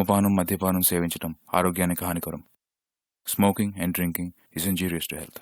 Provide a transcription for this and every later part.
ధూమపానం మద్యపానం సేవించడం ఆరోగ్యానికి హానికరం. Smoking and drinking is injurious to health.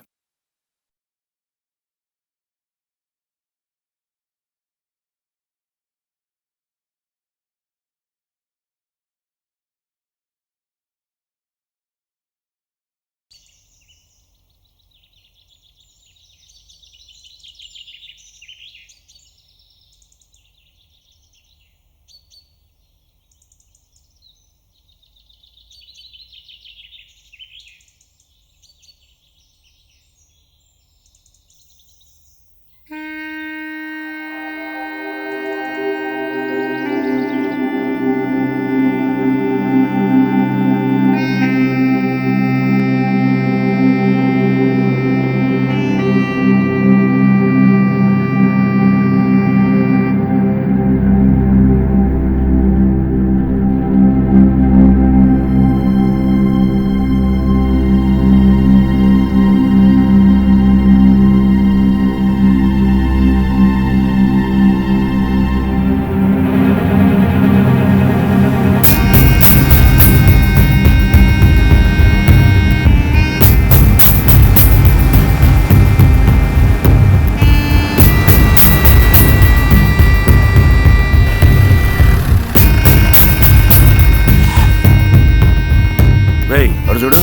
చూడు,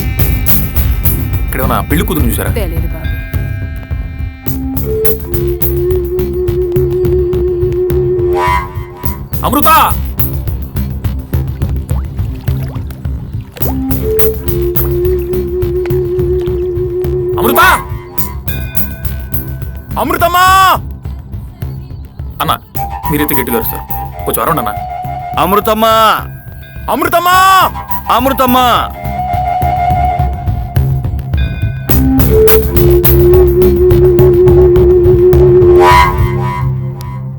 ఇక్కడ ఉన్న పెళ్లి కూతురు చూసారా? తెలియదు బాబు. అమృత, అమృత, అమృతమ్మా! అన్న మీరైతే గట్టిగా వస్తారు, కొంచెం అరవండి అన్న. అమృతమ్మా, అమృతమ్మా, అమృతమ్మా!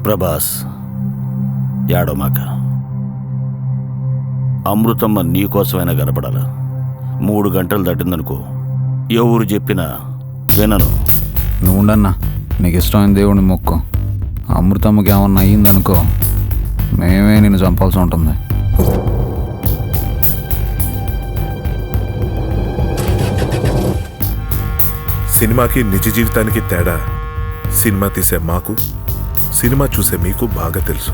ప్రభాస్, యాడోమాక. అమృతమ్మ నీకోసమైనా కనపడాల. 3 గంటలు దాటిందనుకో, ఎవరు చెప్పినా వినను. నువ్వు ఉండన్నా, నీకు ఇష్టమైన దేవుడిని మొక్కు. అమృతమ్మకి ఏమన్నా అయ్యిందనుకో, మేమే నిన్ను చంపాల్సి ఉంటుంది. సినిమాకి నిజ జీవితానికి తేడా సినిమా తీసే మాకు, సినిమా చూసే మీకు బాగా తెలుసు.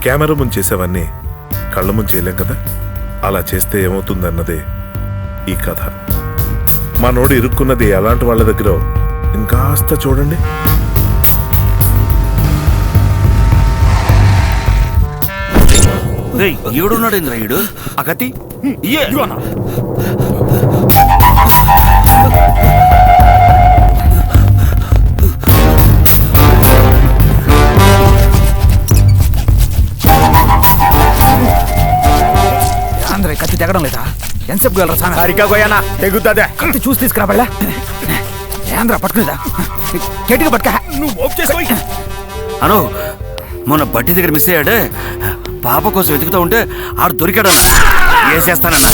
కెమెరా ముందు చేసేవన్నీ కళ్ళ ముందు చేయలేం కదా. అలా చేస్తే ఏమవుతుందన్నదే ఈ కథ. మా నోడు ఇరుక్కున్నది ఎలాంటి వాళ్ళ దగ్గర ఇంకాస్త చూడండి. ఈడున్నాడు ఇంద్ర, ఈడు ఆ కత్తి కత్తి తెగడం లేదా? ఎంతసేపు వెళ్ళరా? తెగుతుందే. కత్తి చూసి తీసుకురా బళ్ళ. ఏంద్రా పట్టుకునేదా? గట్టిగా పట్టుక. నువ్వు అను, మొన్న బట్టి దగ్గర మిస్ అయ్యాడే, పాప కోసం వెతుకుతా ఉంటే ఆడు దొరికాడు. వేసేస్తానన్నా.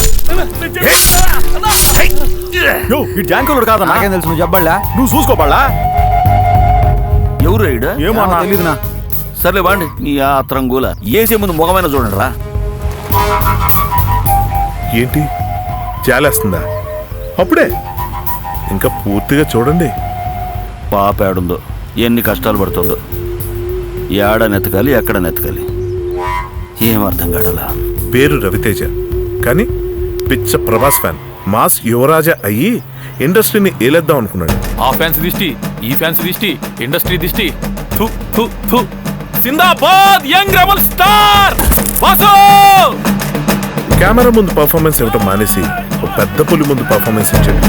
జాంకులుడు కాదన్నా. నాకేం తెలుసు, నువ్వు చెప్పబడలా? నువ్వు చూసుకోబడలా. ఎవరు ఈడు? ఏమో తెలీదునా. సర్లే బాండి, నీ ఆత్రం గూల. ఏసే ముందు ముఖమైన చూడండి రా. ఏంటి జాలేస్తుందా? అప్పుడే ఇంకా పూర్తిగా చూడండి. పాప ఏడుందో, ఎన్ని కష్టాలు పడుతుందో, ఏడ నెతకాలి, ఎక్కడ నెతకాలి, ఏం అర్థం కాడలా. పేరు రవితేజ, కానీ పిచ్చ ప్రభాస్ ఫ్యాన్. మాస్ యువరాజా అయ్యి ఇండస్ట్రీని ఏలేద్దాం అనుకున్నాడు. ఆ ఫ్యాన్స్ దిష్టి, ఈ ఫ్యాన్స్ దిష్టి, ఇండస్ట్రీ దిష్టి. జిందాబాద్ young rebel star Vasu! Camera ముందు పర్ఫార్మెన్స్ ఇవ్వటం మానేసి ఒక పెద్ద పులి ముందు పర్ఫార్మెన్స్ ఇచ్చాడు.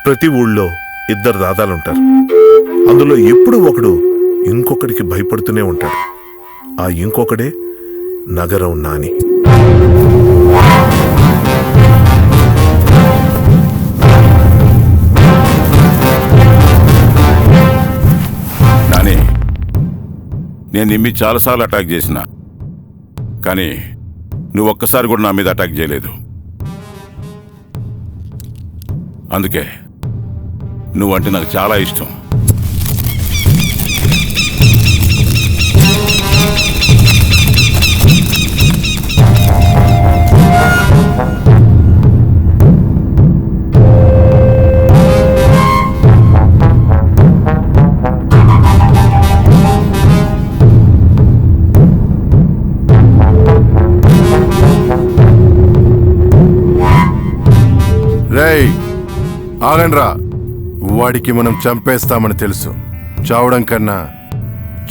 ప్రతి ఊళ్ళో 2 దాదాలుంటారు. అందులో ఎప్పుడూ ఒకడు ఇంకొకడికి భయపడుతూనే ఉంటాడు. ఆ ఇంకొకడే నగరం నాని. నేను నిమ్మి చాలాసార్లు అటాక్ చేసిన, కానీ నువ్వు ఒక్కసారి కూడా నా మీద అటాక్ చేయలేదు. అందుకే నువ్వంటే నాకు చాలా ఇష్టం. రేయ్ ఆగండ్రా. వాడికి మనం చంపేస్తామని తెలుసు. చావడం కన్నా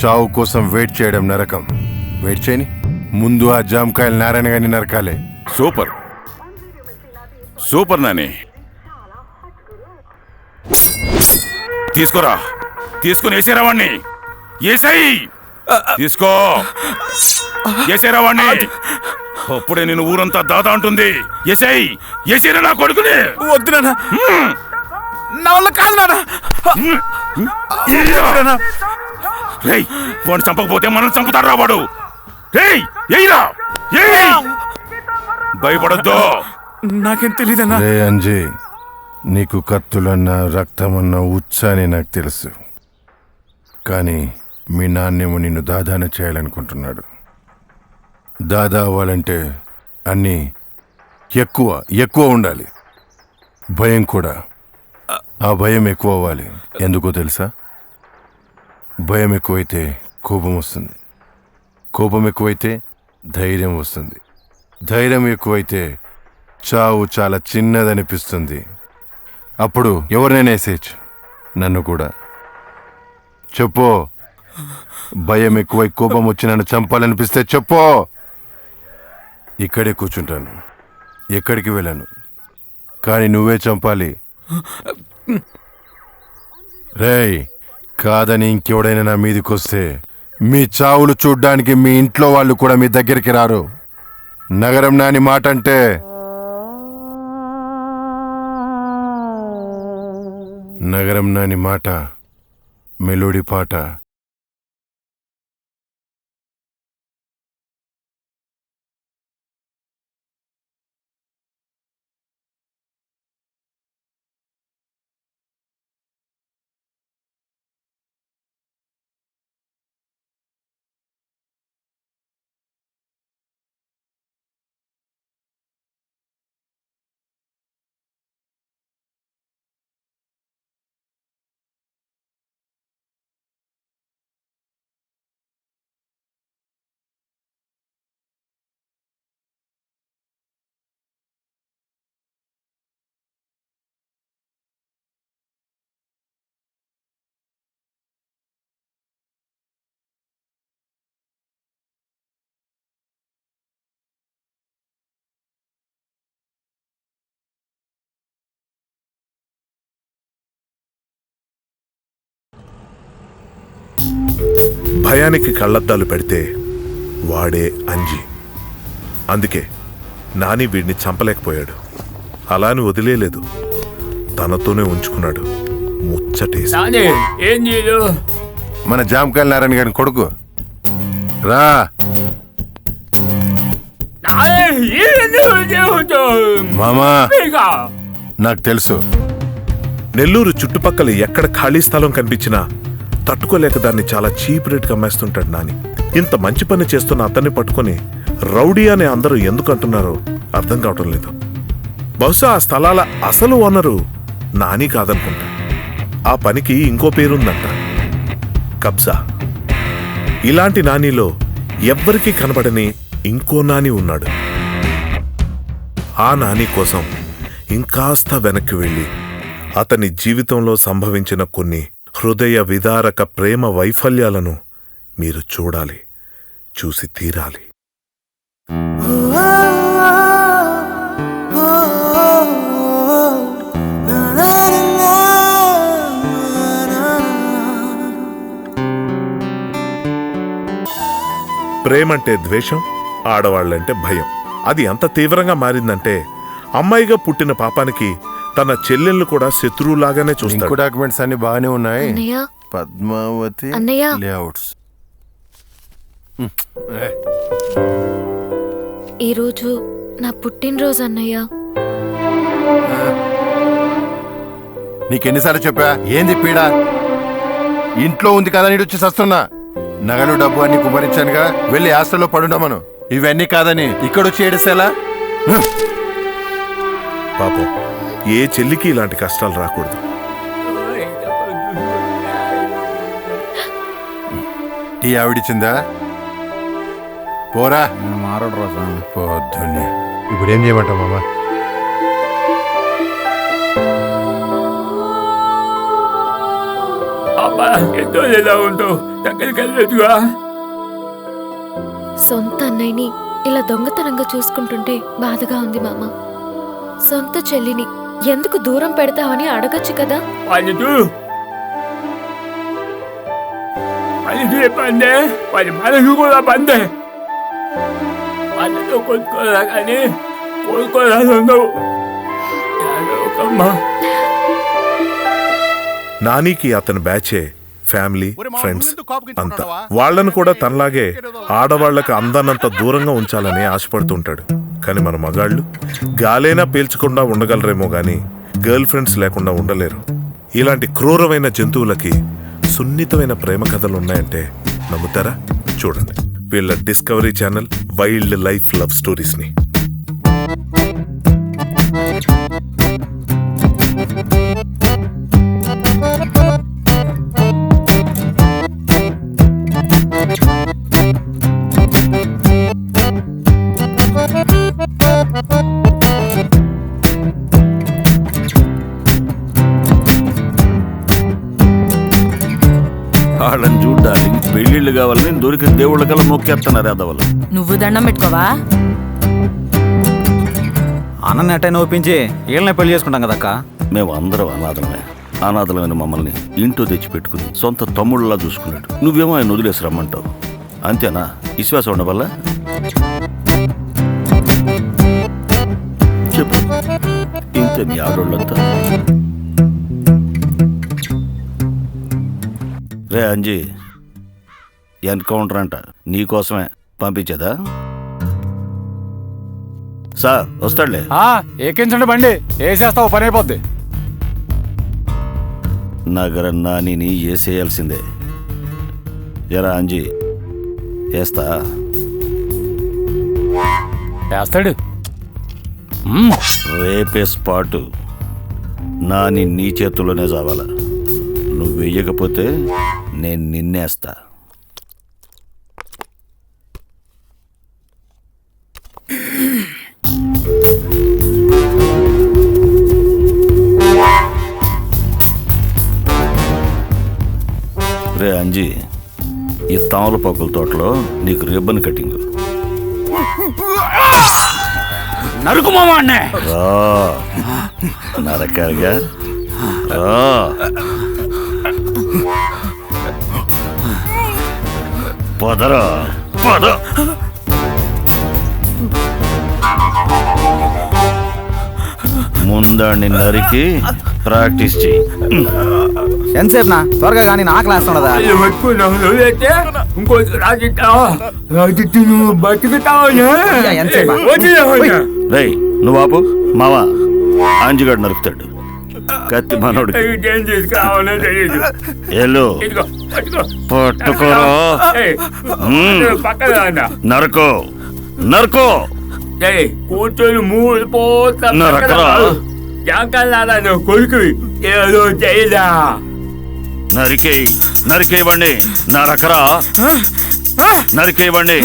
చావు కోసం వెయిట్ చేయడం నరకం. వెయిట్ చేయని ముందు ఆ జామకాయలు నారాయణ గారిని నరకాలే. Super super Nani. తీసుకోరా, తీసుకుని వేసేరా వాణ్ణి. ఏసై తీసుకో, వేసేరా వాణ్ణి. అప్పుడే నేను ఊరంతా దాదా అంటుంది. ఏసై ఏసేరా నా కొడుకుని. వద్దు నాన్న, నా వల్ల కాదు నాన్న. రేయ్ వాడిని చంపకపోతే మనం చంపుతారా వాడు. రేయ్ ఏయ్రా, ఏయ్ భయపడొద్దు. నాకేం తెలీదన్నా. రే అంజీ, నీకు కత్తులన్నా రక్తమన్నా ఉచ్చాని నాకు తెలుసు. కానీ మీ నాన్నేమో నిన్ను దాదాన చేయాలనుకుంటున్నాడు. దాదా అవ్వాలంటే అన్నీ ఎక్కువ ఎక్కువ ఉండాలి. భయం కూడా. ఆ భయం ఎక్కువ అవ్వాలి. ఎందుకో తెలుసా? భయం ఎక్కువైతే కోపం వస్తుంది. కోపం ఎక్కువైతే ధైర్యం వస్తుంది. ధైర్యం ఎక్కువైతే చావు చాలా చిన్నదనిపిస్తుంది. అప్పుడు ఎవరినైనా వేసేయచ్చు, నన్ను కూడా. చెప్పు, భయం ఎక్కువై కోపం వచ్చి నన్ను చంపాలనిపిస్తే చెప్పు. ఇక్కడే కూర్చుంటాను, ఎక్కడికి వెళ్ళను. కానీ నువ్వే చంపాలి. రేయ్, కాదని ఇంకెవడైనా నా మీదకి వస్తే మీ చావులు చూడ్డానికి మీ ఇంట్లో వాళ్ళు కూడా మీ దగ్గరికి రారు. నగరం నాని మాట అంటే నగరం నాని మాట మెలోడీ పాట. భయానికి కళ్ళద్దాలు పెడితే వాడే అంజి. అందుకే నాని వీడిని చంపలేకపోయాడు. అలాని వదిలేలేదు, తనతోనే ఉంచుకున్నాడు. ముచ్చటేసి మన జామకాయల నారాయణ గారిని కొడుకు రా. మామా, నాకు తెలుసు. నెల్లూరు చుట్టుపక్కల ఎక్కడ ఖాళీ స్థలం కనిపించినా తట్టుకోలేక దాన్ని చాలా చీప్ రేట్కి అమ్మేస్తుంటాడు నాని. ఇంత మంచి పని చేస్తున్న అతన్ని పట్టుకొని రౌడీ అని అందరూ ఎందుకు అంటున్నారో అర్థం కావటం లేదు. బహుశా ఆ స్థలాల అసలు ఓనరు నాని కాదనుకుంటా. ఆ పనికి ఇంకో పేరుందంట, కబ్జా. ఇలాంటి నానిలో ఎవ్వరికీ కనబడని ఇంకో నాని ఉన్నాడు. ఆ నాని కోసం ఇంకాస్త వెనక్కి వెళ్ళి అతని జీవితంలో సంభవించిన కొన్ని హృదయ విదారక ప్రేమ వైఫల్యాలను మీరు చూడాలి, చూసి తీరాలి. ప్రేమంటే ద్వేషం, ఆడవాళ్ళంటే భయం. అది ఎంత తీవ్రంగా మారిందంటే అమ్మాయిగా పుట్టిన పాపానికి తన చెల్లెళ్ళు కూడా శత్రువులాగానే ఇంకో చూస్తాడు. డాక్యుమెంట్స్ అన్ని బాగానే ఉన్నాయి. అన్నయ్య, పద్మావతి అన్నయ్య. లేఅవుట్స్. ఈరోజు నా పుట్టినరోజు అన్నయ్య. నీకెన్నిసార్లు చెప్పా? ఏంది పీడ? ఇంట్లో ఉంది కదా నీడు వచ్చి సస్తున్నా. నగలు డబ్బు అన్ని కుమరించానుగా, వెళ్ళి హాస్టల్లో పడుండమను. ఇవన్నీ కాదని ఇక్కడొచ్చి ఏడిసేలా? పాపం ఏ చెల్లికి ఇలాంటి కష్టాలు రాకూడదు. టీ ఆవిడిచ్చిందా? పోరా. నేను మారడు రా స్వామి. పొద్దున్నే ఇప్పుడు ఏం చేయమంటావు మామా? ఎలా ఉంటావు దగ్గరికి వెళ్ళొచ్చుగా. సొంత అన్నయ్యని ఇలా దొంగతనంగా చూసుకుంటుంటే బాధగా ఉంది మామ. సొంత చెల్లిని ఎందుకు దూరం పెడతావని అడగచ్చు కదా. వాళ్ళతో పందే వాళ్ళ మనసు కూడా పందే. వాళ్ళతో కొట్టుకోరా కానీ కోరుకోరాదుండవు. నానికి అతని బ్యాచే ఫ్యామిలీ, ఫ్రెండ్స్ అంతా. వాళ్లను కూడా తనలాగే ఆడవాళ్లకు అందనంత దూరంగా ఉంచాలని ఆశపడుతుంటాడు. కానీ మన మగాళ్ళు గాలైనా పీల్చకుండా ఉండగలరేమో గాని గర్ల్ ఫ్రెండ్స్ లేకుండా ఉండలేరు. ఇలాంటి క్రూరమైన జంతువులకి సున్నితమైన ప్రేమ కథలు ఉన్నాయంటే నమ్ముతారా? చూడండి వీళ్ళ discovery channel wild life love stories ని. వాళ్ళని చూడ్డానికి పెళ్ళిళ్ళు కావాలని దొరికిన దేవుళ్ళ కల్లా మొక్కేస్తున్నారు అదవలు. నువ్వు దండం పెట్టుకోవా? అన్నని ఎట్టైనా ఒప్పించి వీళ్ళనే పెళ్లి చేసుకుంటాం కదక్క. మేము అందరం అనాథలమే. అనాథలమైన మమ్మల్ని ఇంట్లో తెచ్చిపెట్టుకుని సొంత తమ్ముళ్ళలా చూసుకున్నాడు. నువ్వేమో ఆయన వదిలేసి రమ్మంటావు. అంతేనా? విశ్వాసం ఉండవల్ల చెప్పు. ఇంతే మీ ఆడోళ్ళంతా. రే అంజీ, ఎన్కౌంటర్ అంట నీకోసమే పంపించేదా? సార్ వస్తాడులే. ఎక్కించండి బండి, వేసేస్తావు పని అయిపోద్ది. నగరం నానిని వేసేయాల్సిందే. ఎరా అంజీ వేస్తా? వేస్తాడు. రేపే స్పాటు నాని నీ చేతుల్లోనే చావాలా. నువ్వు వెయ్యకపోతే నేను నిన్నేస్తా. రే అంజీ, ఈ తామలపాకుల తోటలో నీకు రిబ్బన్ కటింగ్. నరుకు మామా అన్నే. నరకాలిగా పదరా పద. ముందాన్ని నరికి ప్రాక్టీస్ చెయ్యి. ఎంతసేపు నా త్వరగా కానీ నా క్లాస్ ఉండదా? ఇంకో రై నువ్వు ఆపు. మావా ఆంజిగాడు నరుకుతాడు. కత్తి మనోడు ఎల్లు పట్టుకోరా. నరకో నరకో కూర్చొని మూడు పోతా నరకరా. కొడుకు ఏదో చేయదా. నరికేయబండి. నరకరా. నరికేయబండి.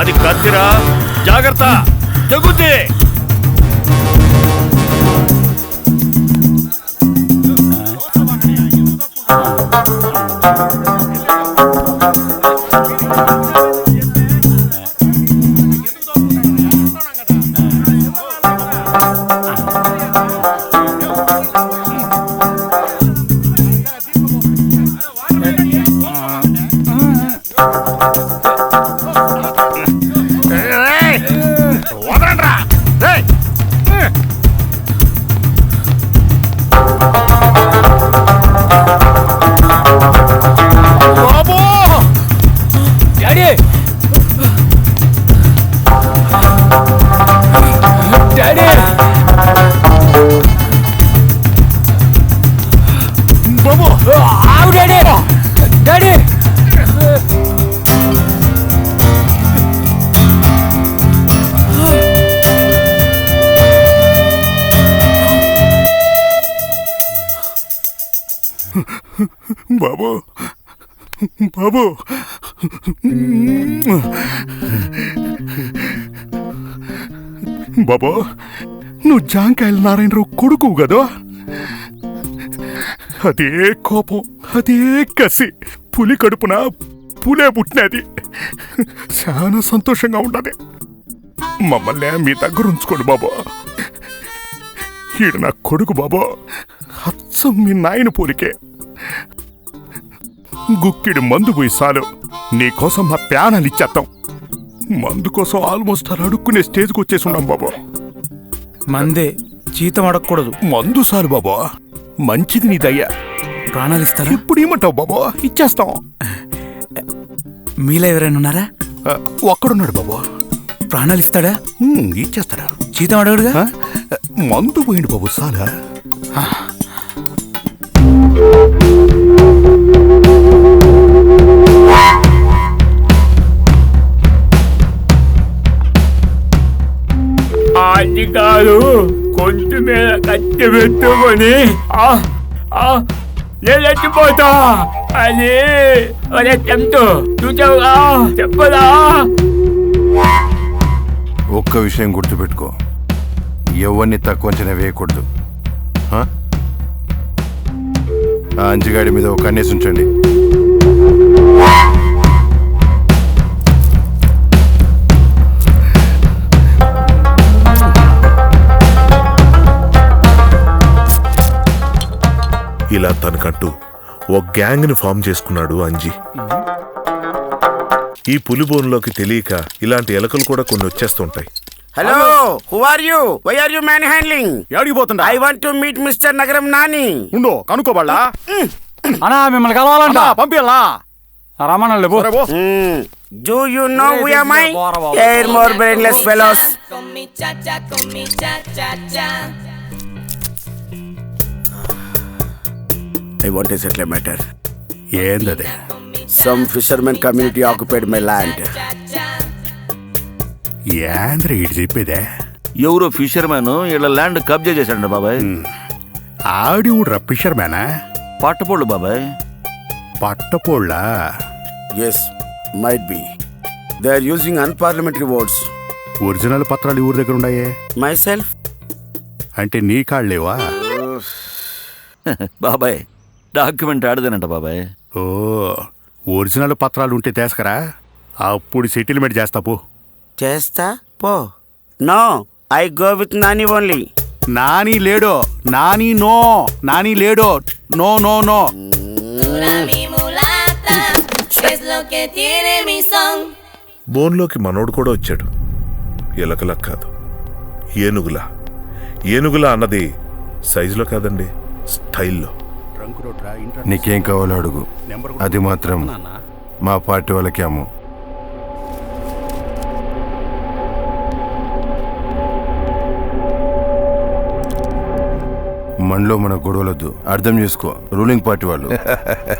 అది కత్తిరా, జాగ్రత్త, తెగుద్ది. బాబు బాబు బాబు నువ్వు జాంకాయల నారాయణరావు కొడుకు కదా? అదే కోపం, అదే కసి, పులి కడుపున పులే పుట్టినది. చాలా సంతోషంగా ఉండదు. మమ్మల్ని మీ దగ్గర ఉంచుకోండి బాబు. ఈడు నా కొడుకు బాబు, అచ్చం మీ నాయన పోలికే. గుక్కిడి మందు పోయి చాలు, నీకోసం మా ప్యానాలు ఇచ్చేస్తాం. మందు కోసం ఆల్మోస్ట్ అలా అడుక్కునే స్టేజ్కి వచ్చేసి ఉన్నాం బాబు. మందే జీతం అడగకూడదు. మందు చాలు బాబా, మంచిది నీ దయ్యా. ప్రాణాలు ఇస్తారా? ఇప్పుడు ఏమంటావు బాబా? ఇచ్చేస్తాం. మీలో ఎవరైనా ఉన్నారా? ఒక్కడున్నాడు బాబా. ప్రాణాలు ఇస్తాడా? ఇచ్చేస్తాడా? జీతం అడగడుగా? మందు పోయిండు బాబు చాలా. అది కాదు, కొంచెం మీద కత్తి పెట్టుకొని నేను చచ్చిపోతా అని ఒరే చెంతో చూచావుగా, చెప్పదా? ఒక్క విషయం గుర్తుపెట్టుకో, ఎవరిని తక్కువ అంచనా వేయకూడదు. ఆ అంజిగాడి మీద ఒక కన్నేసి ఉంచండి. ఇలా తనకంటూ ఓ గ్యాంగ్ని ఫామ్ చేసుకున్నాడు అంజి. ఈ పులిబోన్లోకి తెలియక ఇలాంటి ఎలకలు కూడా కొన్ని వచ్చేస్తుంటాయి. Hello, who are you? Why are you manhandling? ఎక్కడికి పోతుండా? I want to meet mister Nagaram Nani. ఉండు, కనుక్కోబళ్ళా. అన్నా మిమ్మల్ని కలవాలంట, పంపిల్లా. రమణ లేవు. Do you know who am I? Air more brainless fellows. I want to settle a matter. ఏందదే? Some fishermen community occupied my land. ఏంద్ర ఇటు చెప్పేదే? ఎవరో ఫిషర్మ్యాన్ ఇలా ల్యాండ్ కబ్జా చేశాడు బాబాయ్. ఆడి ఊడ్రా ఫిషర్ మ్యానా? పట్టపోళ్ళు బాబాయ్. పట్టపోళ్ళ? Yes, might be. They are using unparliamentary words. Original పత్రాలు ఊరి దగ్గర ఉన్నాయే. Myself? అంటే నీ కాళ్ళేవా? బాబాయ్ డాక్యుమెంట్ ఆడదేనంట బాబాయ్. ఓ, ఒరిజినల్ పత్రాలు ఉంటే తీసుకరా, అప్పుడు సెటిల్మెంట్ చేస్తా పో. చేస్తా పో. No, I go with Nani only. Nani లేడో, నాని నో, నాని లేడో, నో నో నో. బోన్లోకి మనోడు కూడా వచ్చాడు. ఎలకలా కాదు, ఏనుగులా. ఏనుగులా అన్నది సైజులో కాదండి, స్టైల్లో. నీకేం కావాలో అడుగు, అది మాత్రం మా పార్టీ వాళ్ళకి అమ్ము. మనలో మన గొడవలొద్దు, అర్థం చేసుకో. రూలింగ్ పార్టీ వాళ్ళు.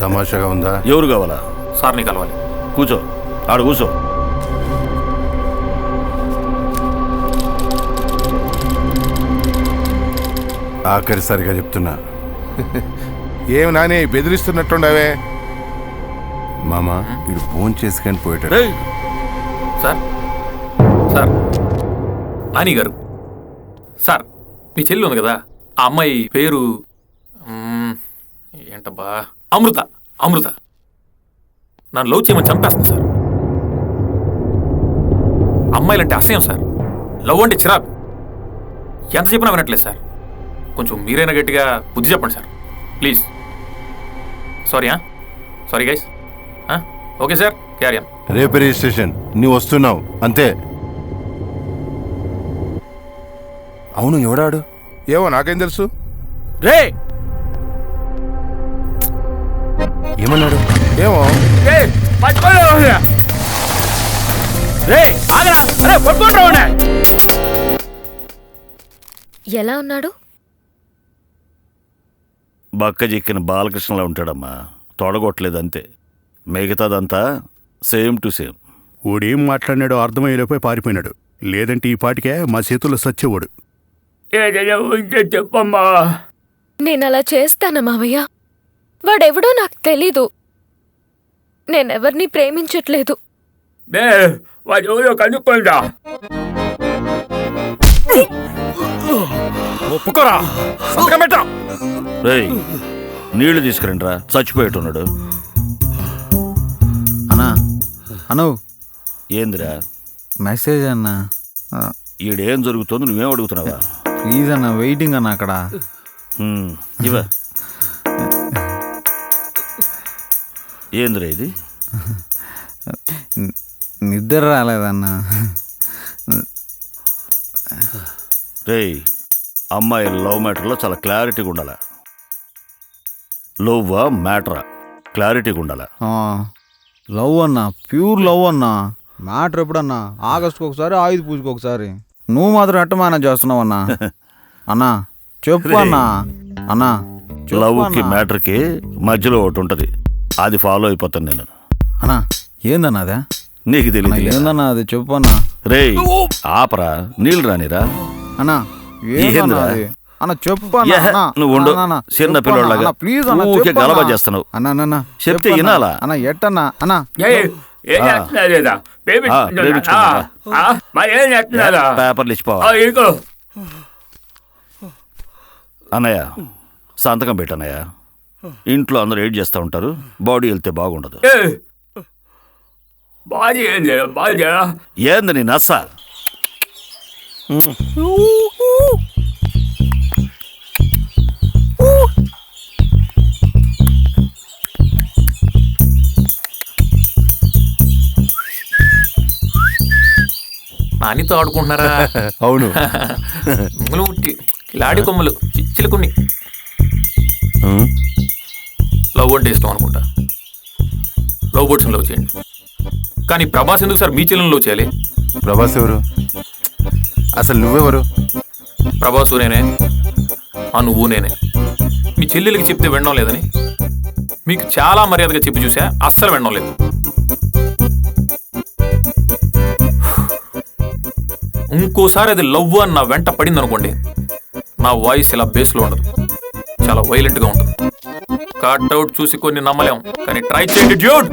తమాషాగా ఉందా? ఎవరు కావాలా? సార్ని కలవాలి. కూర్చో, ఆడ కూర్చో. ఆఖరిసారిగా చెప్తున్నా. ఏం నాని బెదిరిస్తున్నట్టుండవే? మామా ఇడు ఫోన్ చేసుకొని పోయేటాడు. రేయ్! సార్ సార్ నాని గారు, సార్ మీ చెల్లి ఉంది కదా, ఆ అమ్మాయి పేరు ఏంటబ్బా, అమృత. అమృత నన్ను లవ్ చేయమని చంపేస్తుంది సార్. అమ్మాయిలంటే అసహ్యం సార్, లవ్ అంటే చిరాకు. ఎంత చెప్పినా వినట్లేదు సార్. కొంచెం మీరైనా గట్టిగా బుద్ధి చెప్పండి sir please. Sorry sorry guys. Okay sir, carry on. రేపు రిజిస్ట్రేషన్, నువ్వు వస్తున్నావు అంతే. అవును, ఎవడాడు? ఏమో నాకేం తెలుసు. రే ఏమన్నాడు? ఏమో ఎలా ఉన్నాడు? బక్క చిక్కిన బాలకృష్ణలా ఉంటాడమ్మా, తొడగొట్టలేదు అంతే. మిగతాదంతా సేమ్ టు సేమ్. ఓడేం మాట్లాడినాడో అర్థమయ్యేలోపై పారిపోయినాడు, లేదంటే ఈ పాటికే మా చేతుల్లో సచ్చేవాడు. ఏదైనా ఉంటే చెప్పమ్మా. నేను అలా చేస్తానా మావయ్య? వాడెవడో నాకు తెలీదు. నేనెవరిని ప్రేమించట్లేదు. వాడు ఎవరో కనుక్కుందా. ఒప్పుకోరా, సంతకం పెట్టు. రేయ్, నీళ్లు తీసుకురండిరా, చచ్చిపోయేట్టున్నాడు. అన్నా అను ఏందిరా మెసేజ్ అన్నా. ఈడేం జరుగుతుందో నువ్వేం అడుగుతున్నావా? ప్లీజ్ అన్న, వెయిటింగ్ అన్న అక్కడ. ఇవ ఏందిరా ఇది? నిద్ర రాలేదన్నా. రేయ్, అమ్మాయి లవ్ మ్యాటర్లో చాలా క్లారిటీగా ఉండాలి. లవ్వా మ్యాటరా క్లారిటీగా ఉండాలి. లవ్ అన్నా, ప్యూర్ లవ్ అన్నా. మ్యాటర్ ఎప్పుడన్నా? ఆగస్టుకు ఒకసారి, ఆయుధ పూజకు ఒకసారి. నువ్వు మాత్రం ఎట్ట మేనేజ్ చేస్తున్నావు అన్నా? అన్నా చెప్పు అన్నా. అన్నా లవ్కి మ్యాటర్కి మధ్యలో ఒకటి ఉంటుంది, అది ఫాలో అయిపోతాను నేను. అన్నా ఏందన్నా అదే? నీకు తెలియదు ఏందన్నా అది? చెప్పు అన్నా. రేయ్ ఆపరా, నీళ్ళు రానిరా. అన్నా ఏంద్రా? అన్న చెప్పు నువ్వు ఉండు, చిన్న పిల్లలాగా ప్లీజ్ ఊరికే గలబా చేస్తున్నావు. అన్న చెప్తే వినాలా? అన్న ఎట్టన్నా? అన్న పేపర్లు ఇచ్చిపోవా? అన్నయ్య సంతకం పెట్టన్నయ్య. ఇంట్లో అందరూ ఏడ్ చేస్తూ ఉంటారు, బాడీ వెళ్తే బాగుండదు. ఏంది నీ నచ్చ? నానితో ఆడుకుంటున్నారా? అవును. లాడి కొమ్మలు చిచ్చులు కొన్ని. లవ్ అంటే ఇష్టం అనుకుంటా. లవ్ బర్డ్స్ లవ్ చేయండి. కానీ ప్రభాస్ ఎందుకు సార్ మీ చెల్లెని లవ్ చేయాలి? ప్రభాస్ ఎవరు? అసలు నువ్వెవరు? ప్రభాసు నేనే, నువ్వు నేనే. మీ చెల్లెలకి చెప్తే వినడం లేదని మీకు చాలా మర్యాదగా చెప్పి చూసా, అస్సలు వినడం లేదు. ఇంకోసారి అది లవ్ అని నా వెంట పడింది అనుకోండి, నా వాయిస్ ఇలా బేస్లో ఉండదు, చాలా వైలెంట్గా ఉంటుంది. కట్అవుట్ చూసి కొన్ని నమ్మలేం, కానీ ట్రై చేయండి డ్యూడ్.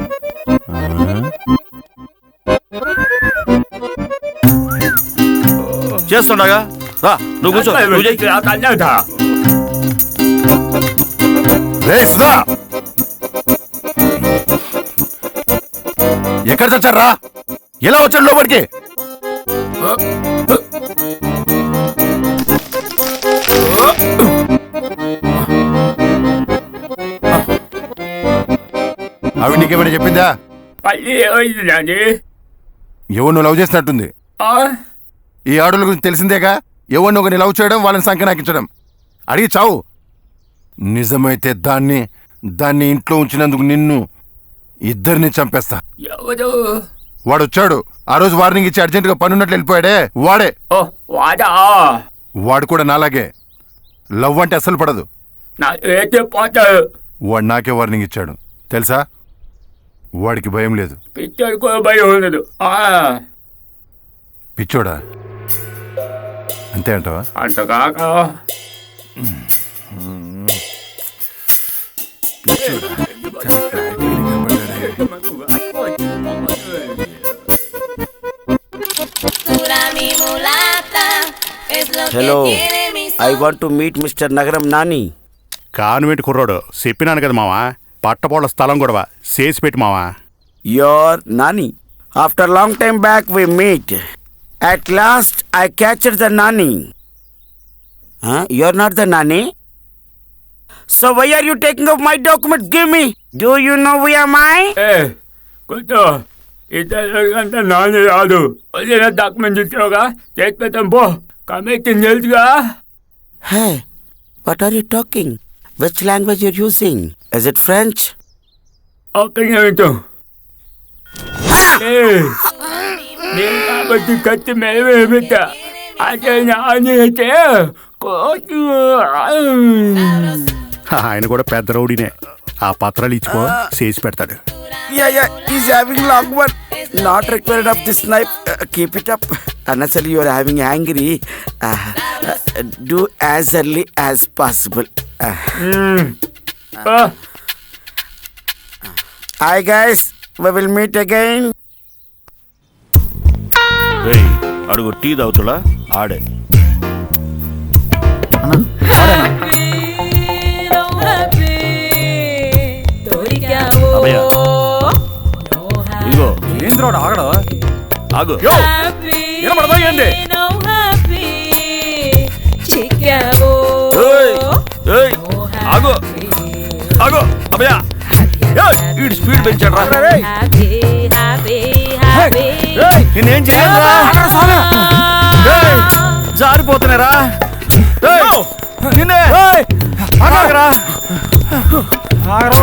చేస్తుండగా రా, నువ్వు కూర్చో. ఎక్కడ చచ్చారా? ఎలా వచ్చాడు లోపలికి? అవి నీకేమైనా చెప్పిందా? ఎవరు నువ్వు లవ్ చేసినట్టుంది. ఈ ఆడోళ్ళ గురించి తెలిసిందేగా. ఎవరిని ఒకరిని లవ్ చేయడం, వాళ్ళని సంకనాకించడం. అడిగి చావు. నిజమైతే దాన్ని ఇంట్లో ఉంచినందుకు నిన్ను ఇద్దరిని చంపేస్తా. వాడు వచ్చాడు ఆ రోజు, వార్నింగ్ ఇచ్చి అర్జెంటుగా పనున్నట్లు వెళ్ళిపోయాడే వాడే. వాడు కూడా నాలాగే లవ్ అంటే అస్సలు పడదు. వాడు నాకే వార్నింగ్ ఇచ్చాడు తెలుసా? వాడికి భయం లేదు. పిచ్చోడా? అంతే అంటావా? Hello, I want to meet mister Nagaram Nani. Convent కుర్రోడు చెప్పినాను కదా మావా, పట్టపోళ్ళ స్థలం కూడా చేసి పెట్టి మావా. Your Nani. After long time back we meet. At last I captured the Nani. You're not the Nani? So why are you taking off my documents? Give me. Do you know who am I? Kuto, itananta nani raadu. Odina document ichoga. Check petam bo. Kameki nilga. Hey, what are you talking? Which language you're using? Is it French? Open your window. Hey. నేను కాబట్టి కత్తి మేమేమిట అంటే నానైతే ఆయన కూడా పెద్ద రౌడీనే. ఆ పత్రాలు ఇచ్చుకో, చేసి పెడతాడు. Yeah, he's having long one. Not required of this knife. Keep it up. Unnecessarily you are having angry. Do as early as possible. Hi guys, we will meet again. రేయ్ అడుగు టీ తాగుతుడా ఆడే అభయ ఇదిగో ఏంద్రోడు ఆగడు ఆగు వినపడదా ఏంది ఏయ్, ఏయ్, ఆగు ఆగు అభయ వీడు స్పీడ్ పెంచాడు రా నేనేం చేయరా జారిపోతున్నారా నిన్నే ఆగరా ఆగరా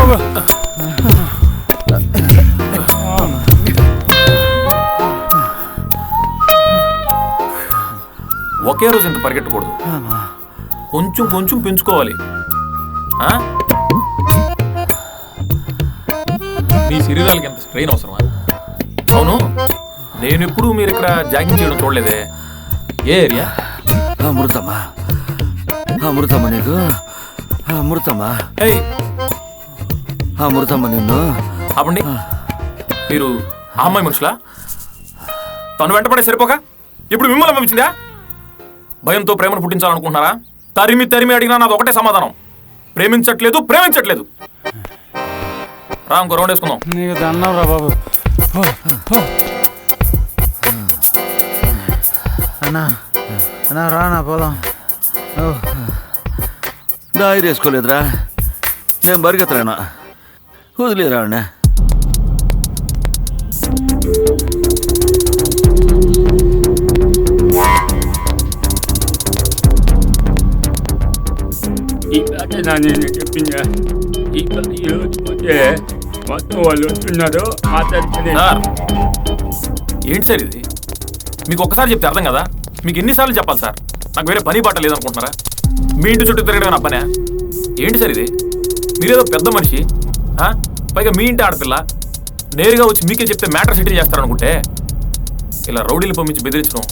ఒకే రోజు ఇంత పరిగెట్టకూడదు, కొంచెం కొంచెం పెంచుకోవాలి. ఆ? మీ శరీరాలకి ఎంత స్ట్రెయిన్ అవసరమా? అవును, నేను ఎప్పుడు మీరు ఇక్కడ జాగింగ్ చేయడం చూడలేదే. ఏ ఏరియా? అమృతమా అమృతమా నీకు అమృతమా ఏయ్ అమృతమా నిన్ను అవ్వండి. మీరు ఆ అమ్మాయి మనుషులా? తను వెంటపడే సరిపోక ఇప్పుడు మిమ్మల్ని పంపించిందా? భయంతో ప్రేమను పుట్టించాలనుకుంటున్నారా? తరిమి తరిమి అడిగినా నాది ఒకటే సమాధానం, ప్రేమించట్లేదు ప్రేమించట్లేదు. రా ఇంకో రౌండ్ వేసుకుందాం. నీకు దండం రా బాబు. అన్నా అన్నా రానా పోదాం. దారి వేసుకోలేదురా, నేను బరిగెత్తలేనా, వదిలేరా అన్నా. ఈ పాట నేను చెప్పిందా? ఈరోజు పోతే మొత్తం వాళ్ళు వస్తున్నారు మాట్లాడుకునే. సార్ ఏంటి సార్ ఇది? మీకు ఒక్కసారి చెప్తే అర్థం కదా, మీకు ఎన్నిసార్లు చెప్పాలి సార్? నాకు వేరే పని బాట లేదనుకుంటున్నారా? మీ ఇంటి చుట్టూ తిరగడం నా పనే? ఏంటి సార్ ఇది? మీరేదో పెద్ద మనిషి, పైగా మీ ఇంటి ఆడపిల్ల, నేరుగా వచ్చి మీకే చెప్తే మ్యాటర్ సెటిల్ చేస్తారనుకుంటే ఇలా రౌడీలు పంపించి బెదిరించడం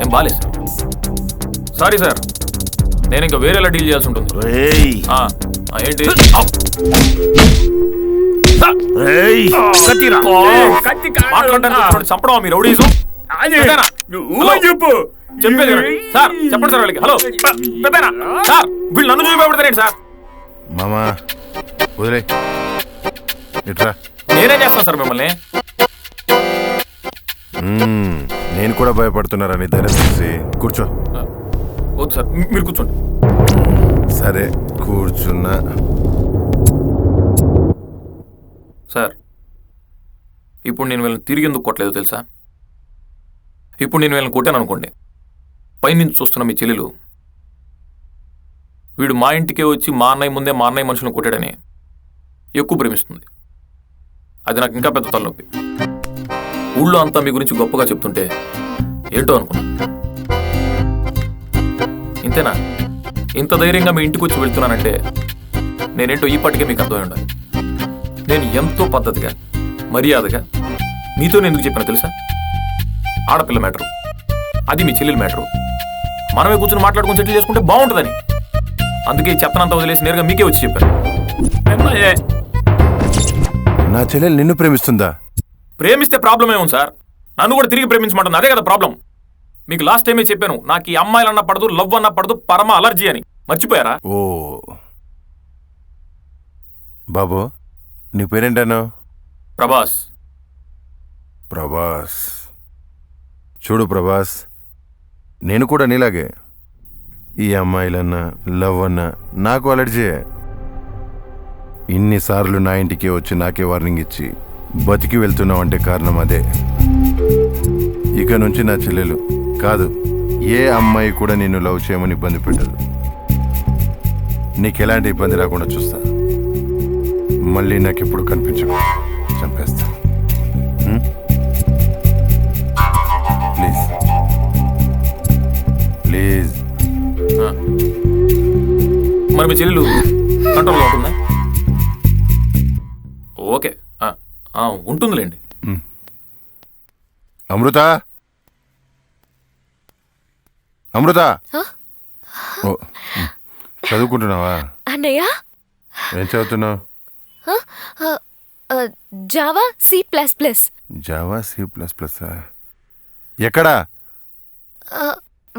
ఏం బాలేదు సార్. సారీ సార్, నేను ఇంకా వేరేలా డీల్ చేయాల్సి ఉంటుంది. ఏంటి చంపడం మీ రౌడీసు? చెప్పు చెప్పేది సార్, చెప్పండి సార్ వాళ్ళకి. హలో పెద్దనా సార్, వీళ్ళు నన్ను చూపెడతారేంటి సార్? మామా వదిలే ఇట్రా. నేనేం చేస్తాను సార్ మిమ్మల్ని? నేను కూడా భయపడుతున్నారని ధైర్యం చేసి కూర్చో. వద్దు సార్, మీరు కూర్చోండి. సరే కూర్చున్నా. సార్ ఇప్పుడు నేను వీళ్ళని తిరిగి ఎందుకు కొట్టలేదు తెలుసా? ఇప్పుడు నేను వీళ్ళని కొట్టాను అనుకోండి, పైనుంచి చూస్తున్న మీ చెల్లెలు వీడు మా ఇంటికే వచ్చి మా అన్నయ్య ముందే మా అన్నయ్య మనుషులను కొట్టాడని ఎక్కువ ప్రేమిస్తుంది. అది నాకు ఇంకా పెద్ద తలనొప్పి. ఊళ్ళో అంతా మీ గురించి గొప్పగా చెప్తుంటే ఏంటో అనుకున్నా. ఇంతేనా? ఇంత ధైర్యంగా మీ ఇంటికి వచ్చి వెళ్తున్నానంటే నేనేంటో ఈపాటికే మీకు అర్థమై ఉండాలి. నేను ఎంతో పద్ధతిగా మర్యాదగా మీతో నేను ఎందుకు చెప్పాను తెలుసా? ఆడపిల్ల మ్యాటరు, అది మీ చెల్లెలు మ్యాటరు, మనమే కూర్చొని మాట్లాడుకుని సెటిల్ చేసుకుంటే బాగుంటుందని. అందుకే ఈ చెత్తనంతా వదిలేసి నేరుగా మీకే వచ్చి చెప్పాను. నా చెల్లెలు నిన్ను ప్రేమిస్తుందా? ప్రేమిస్తే ప్రాబ్లం ఏముంది సార్? నన్ను కూడా తిరిగి ప్రేమించమంటుంది, అదే కదా ప్రాబ్లం. మీకు లాస్ట్ టైమే చెప్పాను, నాకు ఈ అమ్మాయిలు అన్న పడదు, లవ్ అన్న పడదు, పరమ అలర్జీ అని. మర్చిపోయారా? ఓ బాబు, నీ పేరేంటాను? ప్రభాస్. ప్రభాస్. చూడు ప్రభాస్, నేను కూడా నీలాగే. ఈ అమ్మాయిలన్నా లవ్ అన్నా నాకు అలర్జీ. ఇన్నిసార్లు నా ఇంటికి వచ్చి నాకే వార్నింగ్ ఇచ్చి బతికి వెళ్తున్నావు అంటే కారణం అదే. ఇక నుంచి నా చెల్లెలు కాదు, ఏ అమ్మాయి కూడా నిన్ను లవ్ చేయమని ఇబ్బంది పెట్టదు. నీకెలాంటి ఇబ్బంది రాకుండా చూస్తా. మళ్ళీ నాకు ఎప్పుడు కనిపించకు, చంపేస్తా. Please please. మరి మీ చెల్లెలు కంట్రోల్లో ఉంటుందా? ఓకే, ఉంటుందిలేండి. అమృత, అమృత, చదువుకుంటున్నావా? అన్నయ్య ఏం చదువుతున్నావు? Java C++. Java C++. ఎక్కడా?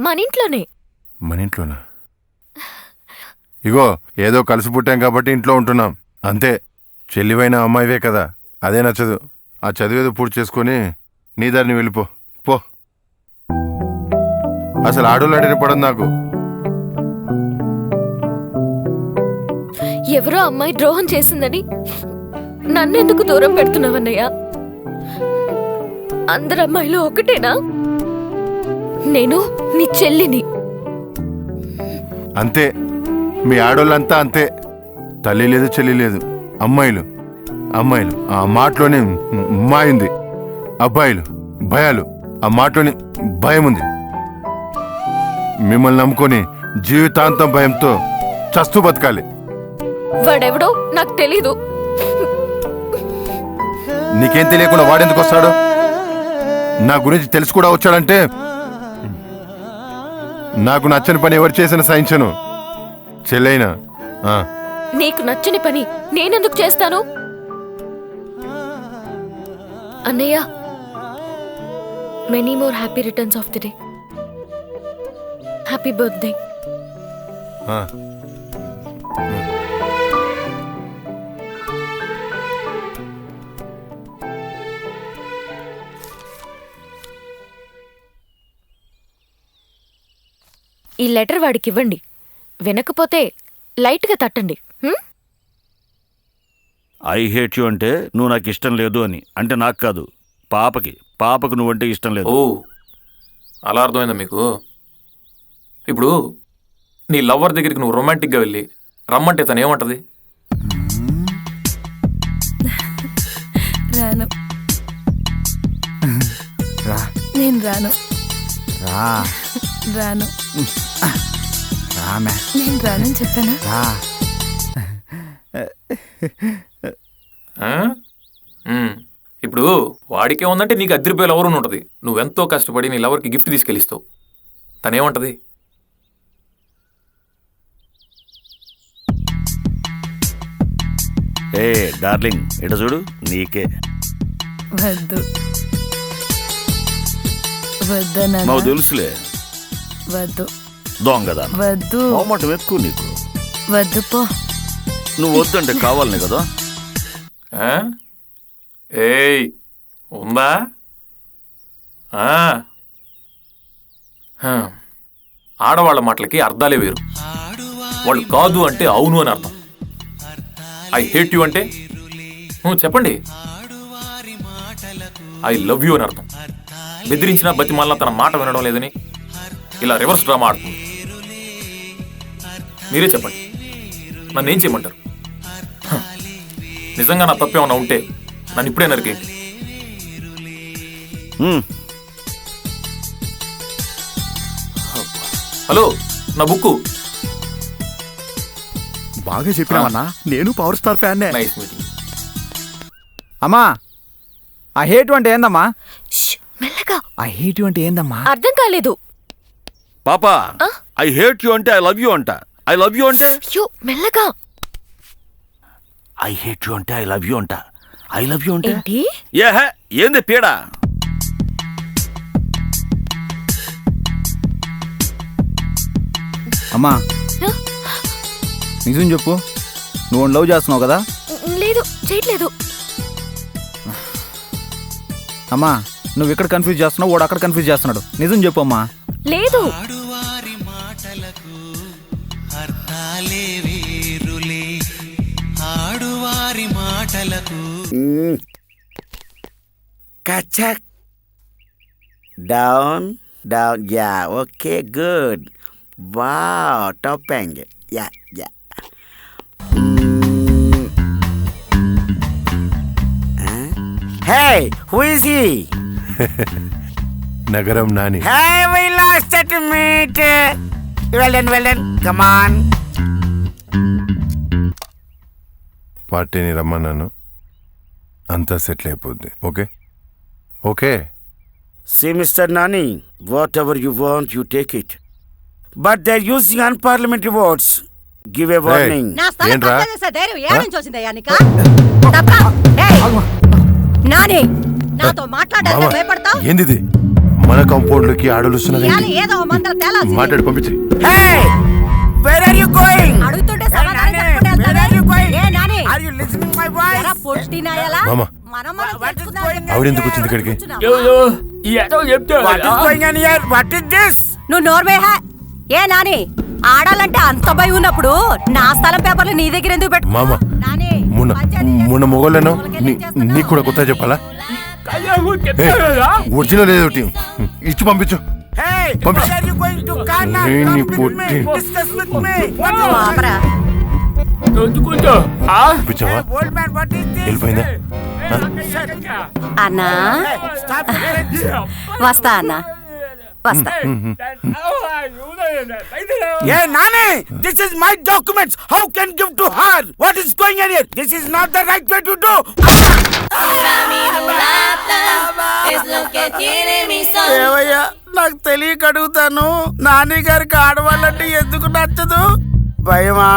మన ఇంట్లోనే. మన ఇంట్లోనా? ఇగో ఏదో కలిసి పుట్టాం కాబట్టి ఇంట్లో ఉంటున్నాం అంతే. చెల్లివైన అమ్మాయివే కదా, అదే నచ్చదు. ఆ చదివేదో పూర్తి చేసుకొని నీ దారిని వెళ్ళిపో పో. అసలు ఆడోళ్ళు అడిగిన పడదు నాకు. ఎవరో అమ్మాయి ద్రోహం చేసిందని నన్నెందుకు దూరం పెడుతున్నావన్నయ్యా? అందరు అమ్మాయిలు ఒకటేనా? నేను నీ చెల్లిని. అంతే, మీ ఆడోళ్ళంతా అంతే. తల్లి లేదు చెల్లి లేదు, అమ్మాయిలు అమ్మాయిలు. ఆ మాటలోనే మాయింది. అబ్బాయిలు భయాలు, ఆ మాటలోనే భయం ఉంది. మిమ్మల్ని నమ్ముకొని జీవితాంతం భయంతో చస్తూ బతకాలి. వాడెవడో నాకు తెలీదు. నీకేం తెలియకుండా వాడెందుకు వస్తాడు? నా గురించి తెలిసి కూడా వచ్చాడంటే నాకు నచ్చని పని ఎవరు చేసిన సహించను. చెల్లైనా నీకు నచ్చని పని నేనెందుకు చేస్తాను? అన్నయ్య, many more happy returns of the day. Happy birthday. ఈ లెటర్ వాడికి ఇవ్వండి. వినకపోతే లైట్గా తట్టండి. ఐ హేట్ యు అంటే నువ్వు నాకు ఇష్టం లేదు అని. అంటే నాకు కాదు, పాపకు నువ్వంటే ఇష్టం లేదు. ఓ, అలా అర్థమైందా మీకు? ఇప్పుడు నీ లవ్వర్ దగ్గరికి నువ్వు రొమాంటిక్గా వెళ్ళి రమ్మంటే తను ఏమంటది? రాను. నేను రాను. రాను. నేను రానని చెప్పానా? ఇప్పుడు వాడికే ఉందంటే నీకు అద్దరిపోయే లవర్ ఉంటుంది. నువ్వెంతో కష్టపడి నీ లవర్కి గిఫ్ట్ తీసుకెళ్ళిస్తావు. తనేమంటది? ఏ డార్లింగ్, ఇట చూడు, నీకే. వద్దు వద్దనా? మాకు తెలుసులే. వద్దు. దొంగదా? వద్దు. మొహమాటం ఎక్కువ నీకు. వద్దు పో. నువ్వు వద్దంటే కావాలనే కదా. ఏయ్, ఉందా? ఆడవాళ్ళ మాటలకి అర్థాలే వేరు. వాళ్ళు కాదు అంటే అవును అని అర్థం. ఐ హేట్ యు అంటే చెప్పండి ఐ లవ్ యూ అని అర్థం. బెదిరించినా బతిమాలినా తన మాట వినడం లేదని ఇలా రివర్స్ డ్రామా ఆడుతుంది. మీరే చెప్పండి, నన్ను ఏం చేయమంటారు? నిజంగా నా తప్పేమన్నా ఉంటే నన్ను ఇప్పుడే నరికేయండి. హలో, నా బుక్కు. బాగా చెప్పినావన్నా, నేను పవర్ స్టార్ ఫ్యాన్నే. Nice meeting. అమ్మా, ఆ హేట్ అంటే ఏందమ్మా? మెల్లగా. ఆ హేట్ అంటే ఏందమ్మా? అర్థం కాలేదు. పాపా, ఐ హేట్ యు అంటే ఐ లవ్ యూ అంట. ఐ లవ్ యూ అంటే మెల్లగా. ఐ హేట్ యు అంటే ఐ లవ్ యూ అంట. ఐ లవ్ యూ అంటే ఏంటి? ఏంది పీడా? అమ్మా, నిజం చెప్పు, నువ్వు లవ్ చేస్తున్నావు కదా? లేదు, చేయట్లేదు. అమ్మా, నువ్వు ఇక్కడ కన్ఫ్యూజ్ చేస్తున్నావు, వాడు అక్కడ కన్ఫ్యూజ్ చేస్తున్నాడు. నిజం చెప్పు అమ్మా. లేదు. కచక్ down down. Yeah, okay, good. Wow, topping. Yeah yeah. Hey, who is he? నగరం Nani. Hey, we lost that meet. Well done. Come on. పార్టీని రమ్మన్నాను, అంతా సెటిల్ అయిపోద్ది. Okay okay. See, Mr. Nani, whatever you want, you take it. But they're using unparliamentary words. Give a warning. నా స్థలం ఏంట్రా? కబ్జా చేసే ధైర్యం ఏ నుంచి వచ్చిందయ్యా నీకా? తప్పా? ఏయ్! నాని నాతో మాట్లాడాలంటే భయపడతావు? ఏంది మన కాంపౌండ్ లోకి ఆడలు ఇయాల ఏదో ఓ మంత్రం తేలాల్సింది. మాట్లాడి పంపించి. Hey! Where are you going? అడుగుతుంటే సమాధానం చెప్పకుండా Where are you going? A Nani? Are you listening my voice? ఎరా పొట్టినాయలా? మామ మనం తెలుసుకుందాం. ఆవిడెందుకు వచ్చింది ఇక్కడికి? ఏదో చెప్తే What is going on here? What is this? నువ్వు నోర్వేహా? ఏ నాని ఆడాలంటే అంత భయం ఉన్నప్పుడు నా స్థలం పేపర్లు నీ దగ్గర ఎందుకు పెట్టు? మామ నాని మొన్న మొగోళ్ళను నీకు కూడా కొత్త చెప్పాలా? ఒరిజినల్ ఏదో ఒకటి ఇచ్చి పంపించు. Hey! పంపించు. Where are you going to Ghana? నేను Come with Potti. me. Discuss with me. What నువ్వు ఆపరా. పంపించావా? Old man, what is this? వెళ్ళిపోయిందా? అన్నా Hey, stop it. వస్తా అన్నా వస్తా. Hey, Nani! This is my documents. How can give to her? What is going on here? This is not the right way to do. ఏవయ్యా నాకు తెలియక అడుగుతాను. నాని గారికి ఆడవాళ్ళంటే ఎందుకు నచ్చదు? భయమా,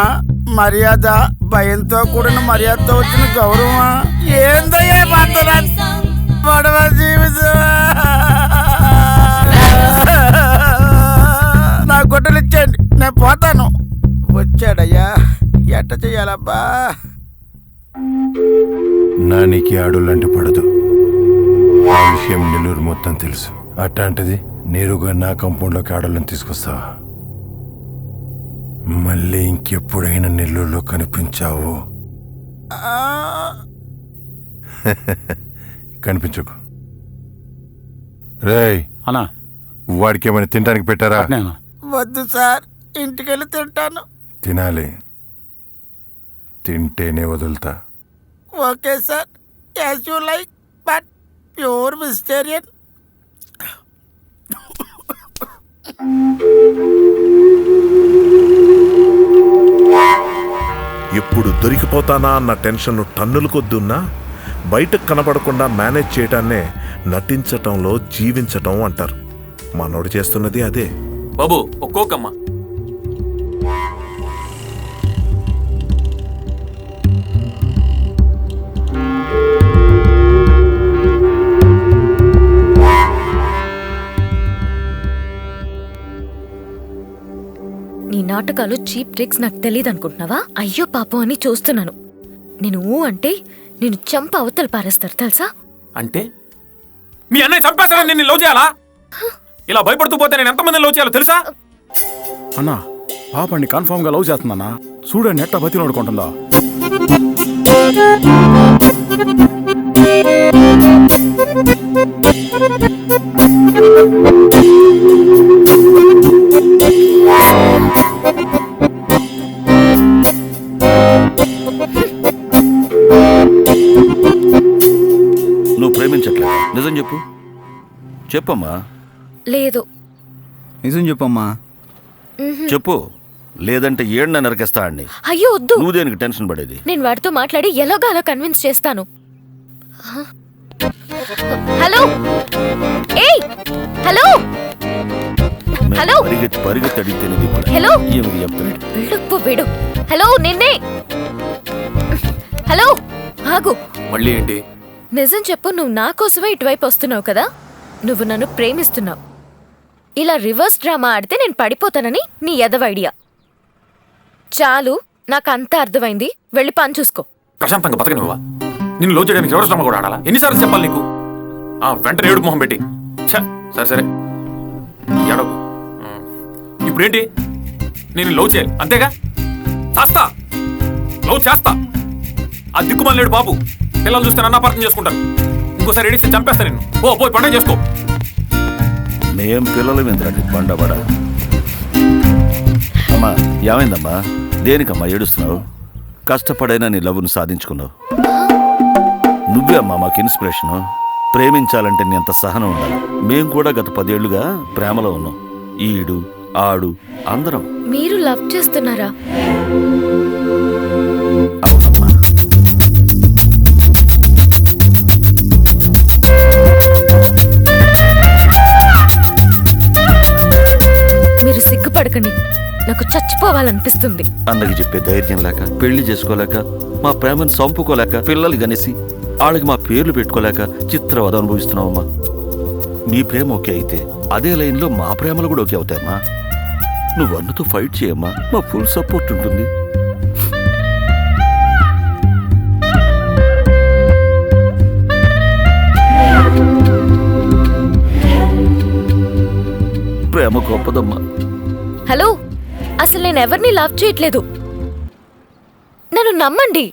మర్యాద? భయంతో కూడిన మర్యాదతో వచ్చిన గౌరవమా? ఏందయ్యా పడవ జీవితం? నా గుడ్డలు ఇచ్చేయండి, నేను పోతాను. వచ్చాడయ్యా, ఎట్ట చెయ్యాలబ్బా? నానికి ఆడోళ్ళంటే పడదు. ఆ విషయం నెల్లూరు మొత్తం తెలుసు. అట్లాంటిది నేరుగా నా కాంపౌండ్లోకి ఆడోళ్ళని తీసుకొస్తావా? మళ్ళీ ఇంకెప్పుడైనా నెల్లూరులో కనిపించావు కనిపించకు. రేయ్ అన్నా వాడికి ఏమైనా తినడానికి పెట్టారా? వద్దు సార్, ఇంటికెళ్ళి తింటాను. తినాలి, తింటేనే వదులుతా. Okay sir, as you like, but pure vegetarian. ఎప్పుడు దొరికిపోతానా అన్న టెన్షన్ టన్నులు కొద్దున్నా బయటకు కనబడకుండా మేనేజ్ చేయటాన్నే నటించటంలో జీవించటం అంటారు. మనోడు చేస్తున్నది అదే. బాబు ఒక్కోకమ్మా. నీ నాటకాలు చీప్ ట్రిక్స్ నాకు తెలియదు అనుకుంటున్నావా? అయ్యో పాపం అని చూస్తున్నాను. నేను అంటే నేను చంప అవతల పారేస్తారు తెలుసా? అంటే మీ అన్నయ్య చంపేస్తానని నేను లవ్ చేయాలా? ఇలా భయపడుతూ పోతే నేను ఎంతమంది లవ్ చేయాలో తెలుసా? అన్నా పాపండి కన్ఫర్మ్ గా లవ్ చేస్తుందన్నా. చూడండి ఎట్ట బతి నోడుకుంటుందా. నువ్వు ప్రేమించట్లేదు, నిజం చెప్పు. చెప్పమ్మా. లేదు. నిజం చెప్పమ్మా. చెప్పు, లేదంటే ఏడ్న నరికేస్తా అండి. అయ్యో వద్దు. నువ్వు దేనికి టెన్షన్ పడేది? నేను వాడితో మాట్లాడి ఎలాగో అలా కన్విన్స్ చేస్తాను. హలో, ఏయ్ హలో హలో పరిగెత్తి అడిగితేనేది. హలో ఏమిటి చెప్తాడు? బిల్డప్ వేడు. హలో నిన్నే. హలో ఆగు. మళ్ళీ ఏంటి? నిజం చెప్పు, నువ్వు నా కోసమే ఇటువైపు వస్తున్నావు కదా? నువ్వు నన్ను ప్రేమిస్తున్నావు. ఇలా రివర్స్ డ్రామా ఆడితే నేను పడిపోతానని నీ ఎదవ ఐడియా. చాలు, నాకు అంతా అర్థమైంది. వెళ్ళి పని చూసుకో. ప్రశాంతంగా బతకని నువ్వా? నిన్ను లో చేయడానికి రివర్స్ డ్రామా కూడా ఆడాలా? ఎన్నిసార్లు చెప్పాలి నీకు? వెంటనే ఏడుపు మొహం పెట్టి. సరే సరే ఏడవు. ఇప్పుడేంటి? నేను లవ్ చేయాలి అంతేగా? చేస్తా, లవ్ చేస్తా. ఆ దిక్కుమని లేడు బాబు. పిల్లలు చూస్తే నన్ను అపార్థం చేసుకుంటారు. ఇంకోసారి ఏడిస్తే చంపేస్తా నిన్ను. పోయి పండుగ చేసుకో. మేం పిల్లలు ఎందుకండి బండబడ. అమ్మా ఏమైందమ్మా? దేనికమ్మా ఏడుస్తున్నావు? కష్టపడైనా నీ లవ్ను సాధించుకున్నావు. నువ్వే అమ్మా మాకు ఇన్స్పిరేషను. ప్రేమించాలంటే నీ అంత సహనం ఉండాలి. మేం కూడా గత 10 ఏళ్లుగా ప్రేమలో ఉన్నాం. ఈడు ఆడు అందరం. మీరు లవ్ చేస్తున్నారా? అవునమ్మా. మీరు సిగ్గుపడకండి. నాకు చచ్చిపోవాలనిపిస్తుంది. అన్నకి చెప్పే ధైర్యం లేక, పెళ్లి చేసుకోలేక, మా ప్రేమను చంపుకోలేక, పిల్లలు గనేసి వాళ్ళకి మా పేర్లు పెట్టుకోలేక చిత్రవద అనుభవిస్తున్నావమ్మా. నీ ప్రేమ ఓకే అయితే అదే లైన్లో మా ప్రేమలు కూడా ఓకే అవుతాయమ్మా. నువ్వు అన్నతో ఫైట్ చేయమ్మా, మా ఫుల్ సపోర్ట్ ఉంటుంది. ప్రేమ గొప్పదమ్మా. హలో, అసలు నేను ఎవరిని లవ్ చేయట్లేదు. నన్ను నమ్మండి.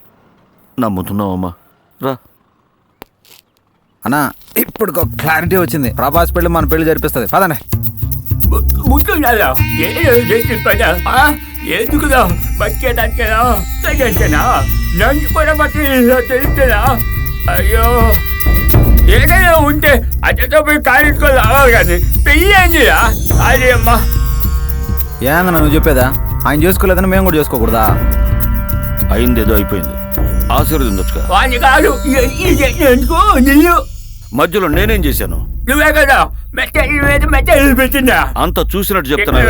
నమ్ముతున్నావమ్మా, రా. అన్నా ఇప్పుడు క్లారిటీ వచ్చింది. ప్రభాస్ పెళ్లి మన పెళ్లి జరిపిస్తుంది. పదండి. ముట్టున్నారా? చేసిన పని ఎందుకుదా బతికేదానికేనా తగ్గంటేనా? నన్ను కూడా బట్టి తెలుస్తేనా? అయ్యో, ఏదైనా ఉంటే అతతో పోయి కానిచ్చుకొని రావాలి కానీ పెళ్ళి అయిందిరా. అదే అమ్మా. ఏందన్నా నువ్వు చెప్పేదా? ఆయన చేసుకోలేదని మేము కూడా చేసుకోకూడదా? అయిందేదో అయిపోయింది, ఆశీర్వదించొచ్చుగా. వాడిని కాదు ఎందుకు నిన్ను మధ్యలో నేనేం చేశాను? నువ్వే కదా మెట్టలు పెట్టిందా? అంత చూసినట్టు చెప్తున్నా.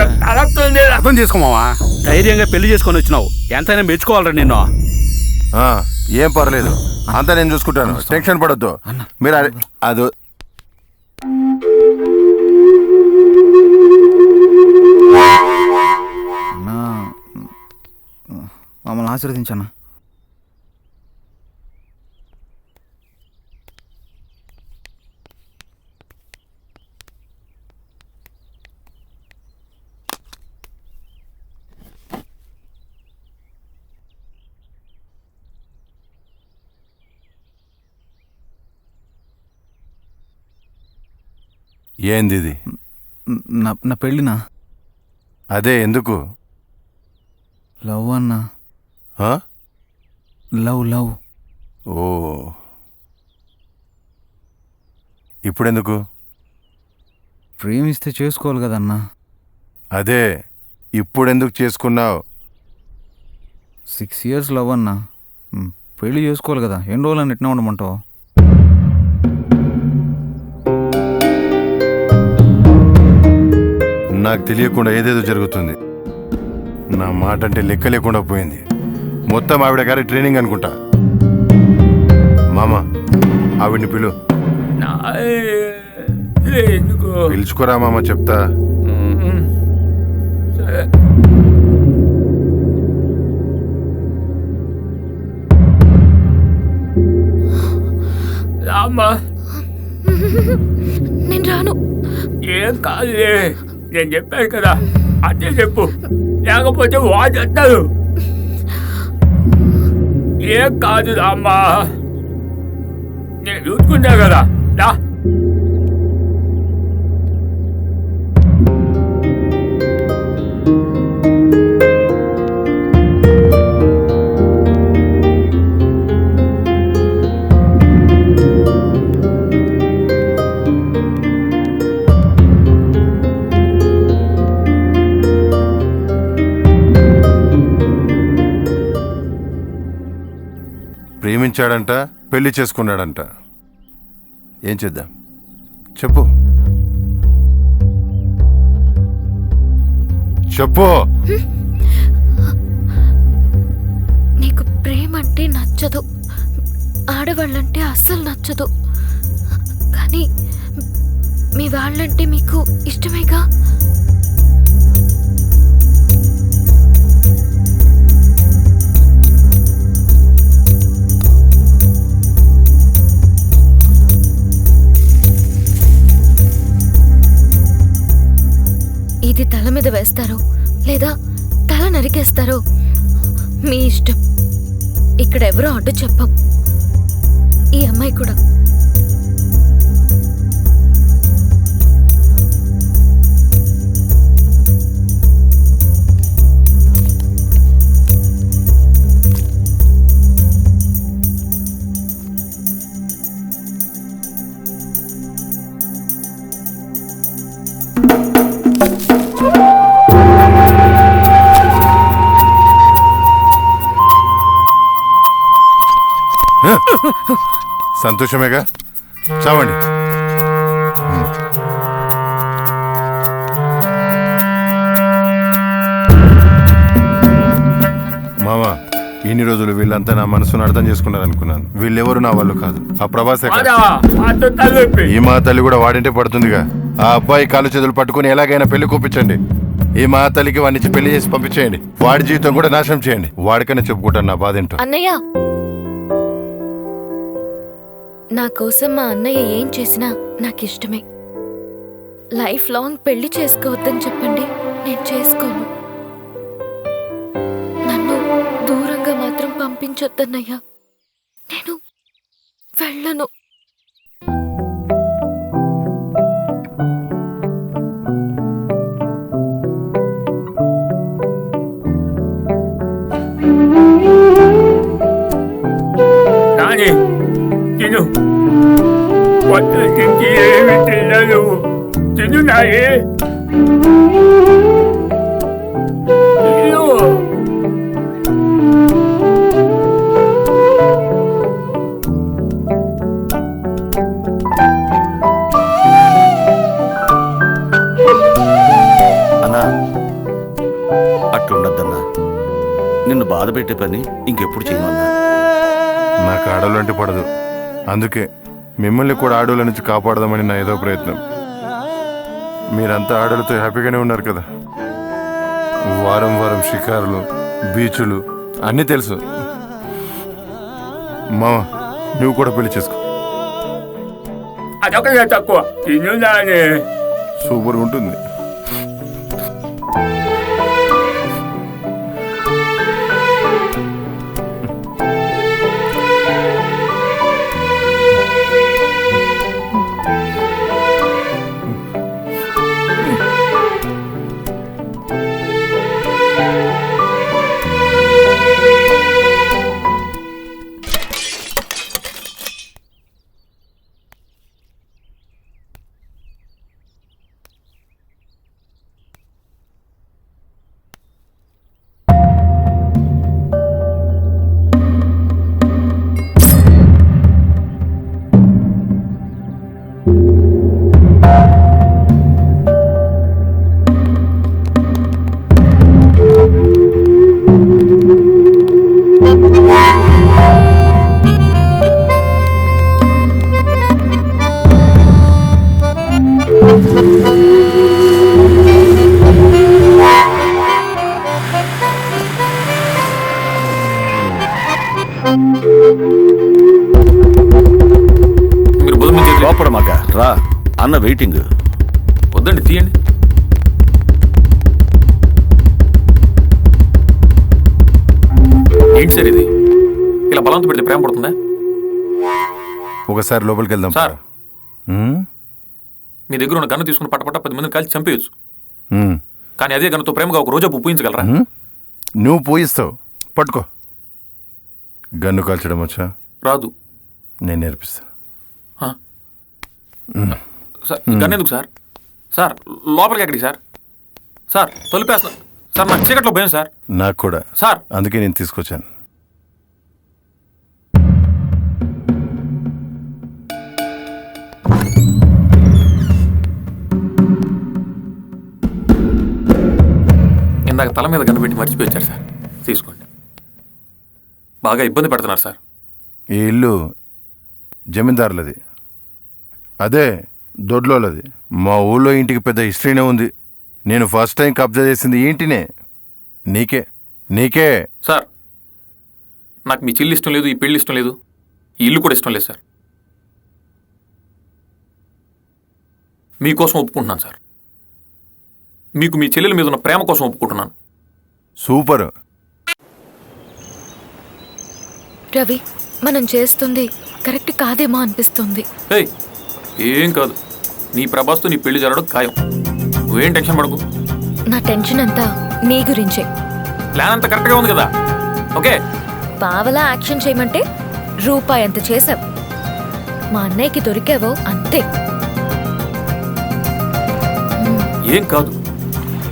అర్థం చేసుకోమావా? ధైర్యంగా పెళ్లి చేసుకొని వచ్చినావు, ఎంతైనా మెచ్చుకోవాలరా నిన్ను. ఏం పర్లేదు, అంతా నేను చూసుకుంటాను, టెన్షన్ పడొద్దు మీరు. అదో మమ్మల్ని ఆశీర్వదించన్నా. ఏంది ఇది? నా పెళ్ళినా? అదే, ఎందుకు? లవ్ అన్నా. లవ్. ఓ, ఇప్పుడెందుకు? ప్రేమిస్తే చేసుకోవాలి కదన్నా. అదే, ఇప్పుడెందుకు చేసుకున్నావు? 6 years లవ్ అన్నా. పెళ్లి చేసుకోవాలి కదా, ఎన్ని రోజులు ఎట్లా ఉండమంటావు? నాకు తెలియకుండా ఏదేదో జరుగుతుంది. నా మాట అంటే లెక్క లేకుండా పోయింది. మొత్తం ఆవిడ గారి ట్రైనింగ్ అనుకుంటా. మామ, ఆవిడ్ని పిలు. పిలుచుకోరా మామ, చెప్తా. రామ్మా. నేను రాను. ఏం కాదులే, నేను చెప్పాను కదా, అదే చెప్పు, లేకపోతే వాడు అంటారు. ఏం కాదు రామ్మా, నేను చూసుకుంటా కదా. రా. ప్రేమించాడంట, పెళ్లి చేసుకున్నాడంట. ఏం చేద్దాం చెప్పు. నీకు ప్రేమ అంటే నచ్చదు, ఆడవాళ్ళంటే అస్సలు నచ్చదు, కానీ మీ వాళ్ళంటే మీకు ఇష్టమేగా. ఇది తల మీద వేస్తారో లేదా తల నరికేస్తారో మీ ఇష్టం. ఇక్కడ ఎవరో అడ్డు చెప్పం. ఈ అమ్మాయి కూడా. సంతోషమేగా, చావండి. ఇన్ని రోజులు వీళ్ళంతా నా మనసును అర్థం చేసుకున్నారు అనుకున్నాను. వీళ్ళెవరు నా వాళ్ళు కాదు. ఆ ప్రభాస్ ఎక్కడ? ఈ మా తల్లి కూడా వాడింటే పడుతుందిగా. ఆ అబ్బాయి కాలు చేతులు పట్టుకుని ఎలాగైనా పెళ్లి కూపించండి. ఈ మా తల్లికి వాడిని పెళ్లి చేసి పంపించేయండి. వాడి జీవితం కూడా నాశనం చేయండి. వాడికనే చెప్పుకుంటాను నా బాధ ఏంటో. అన్నయ్య, నా కోసం మా అన్నయ్య ఏం చేసినా నాకు ఇష్టమే. లైఫ్ లాంగ్ పెళ్లి చేసుకోవద్దని చెప్పండి, నేను చేసుకోను. నన్ను దూరంగా మాత్రం పంపించొద్దన్నయ్యా, నేను వెళ్ళను. నాని తిను, పొద్దు నుంచి ఏమి తినలేదు. తిను నాని, తిను. అన్నా అట్లుండద్దన్నా. నిన్ను బాధ పెట్టే పని ఇంకెప్పుడు చేయమన్నా. నాకు ఆడోళ్ళు అంటే పడదు. అందుకే మిమ్మల్ని కూడా ఆడోళ్ళ నుంచి కాపాడదామని నా ఏదో ప్రయత్నం. మీరంతా ఆడోళ్ళతో హ్యాపీగానే ఉన్నారు కదా. వారం వారం షికారులు, బీచులు అన్నీ తెలుసు. మామ, నువ్వు కూడా పెళ్లి చేసుకో. అదొకటే తక్కువ. తిను నాని. సూపర్ ఉంటుంది. మీరు బుధం నుంచి లోపల మగ రా అన్న వెయిటింగ్. వద్దండి, తీయండి. ఏంటి సార్ ఇది? ఇలా బలంతో పెడితే ప్రేమ పడుతుందా? ఒకసారి లోపలికి వెళ్దాం సార్. మీ దగ్గర ఉన్న గన్ను తీసుకుని పట్టపట్ట 10 మందిని కలిసి చంపేయచ్చు. కానీ అదే గన్నుతో ప్రేమగా ఒక రోజు పూయించగలరా? నువ్వు పూయిస్తావు, పట్టుకో. గన్ను కాల్చడం వచ్చా? రాదు. నేను నేర్పిస్తా. సార్, గన్ను ఎందుకు సార్? సార్, లోపలికి ఎక్కడికి సార్? Sir, తొలిపేస్తా sir. నాకు చీకట్లో భయం సార్. నాకు కూడా సార్. అందుకే నేను తీసుకొచ్చాను. ఇందాక తల మీద గన్ను పెట్టి మర్చిపోయారు సార్. తీసుకోండి. బాగా ఇబ్బంది పెడుతున్నారు సార్. ఈ ఇల్లు జమీందారులది, అదే దొడ్లోలది. మా ఊళ్ళో ఇంటికి పెద్ద హిస్టరీనే ఉంది. నేను ఫస్ట్ టైం కబ్జా చేసింది ఈ ఇంటినే. నీకే సార్. నాకు మీ చెల్లి ఇష్టం లేదు, ఈ పెళ్లి ఇష్టం లేదు, ఈ ఇల్లు కూడా ఇష్టం లేదు సార్. మీకోసం ఒప్పుకుంటున్నాను సార్. మీకు మీ చెల్లెల మీద ఉన్న ప్రేమ కోసం ఒప్పుకుంటున్నాను. సూపర్. రవి, మనం చేస్తుంది కరెక్ట్ కాదేమో అనిపిస్తుంది. ఏం కాదు. నీ ప్రభాస్తో నీ పెళ్లి జరగడం ఖాయం. నువ్వేం టెన్షన్ పడకు. నా టెన్షన్ అంతా నీ గురించే. ప్లాన్ అంతా కరెక్ట్గా ఉంది కదా? ఓకే. పావలా యాక్షన్ చేయమంటే రూపాయి అంత చేసావు. మా అన్నయ్యకి దొరికావో అంతే. ఏం కాదు.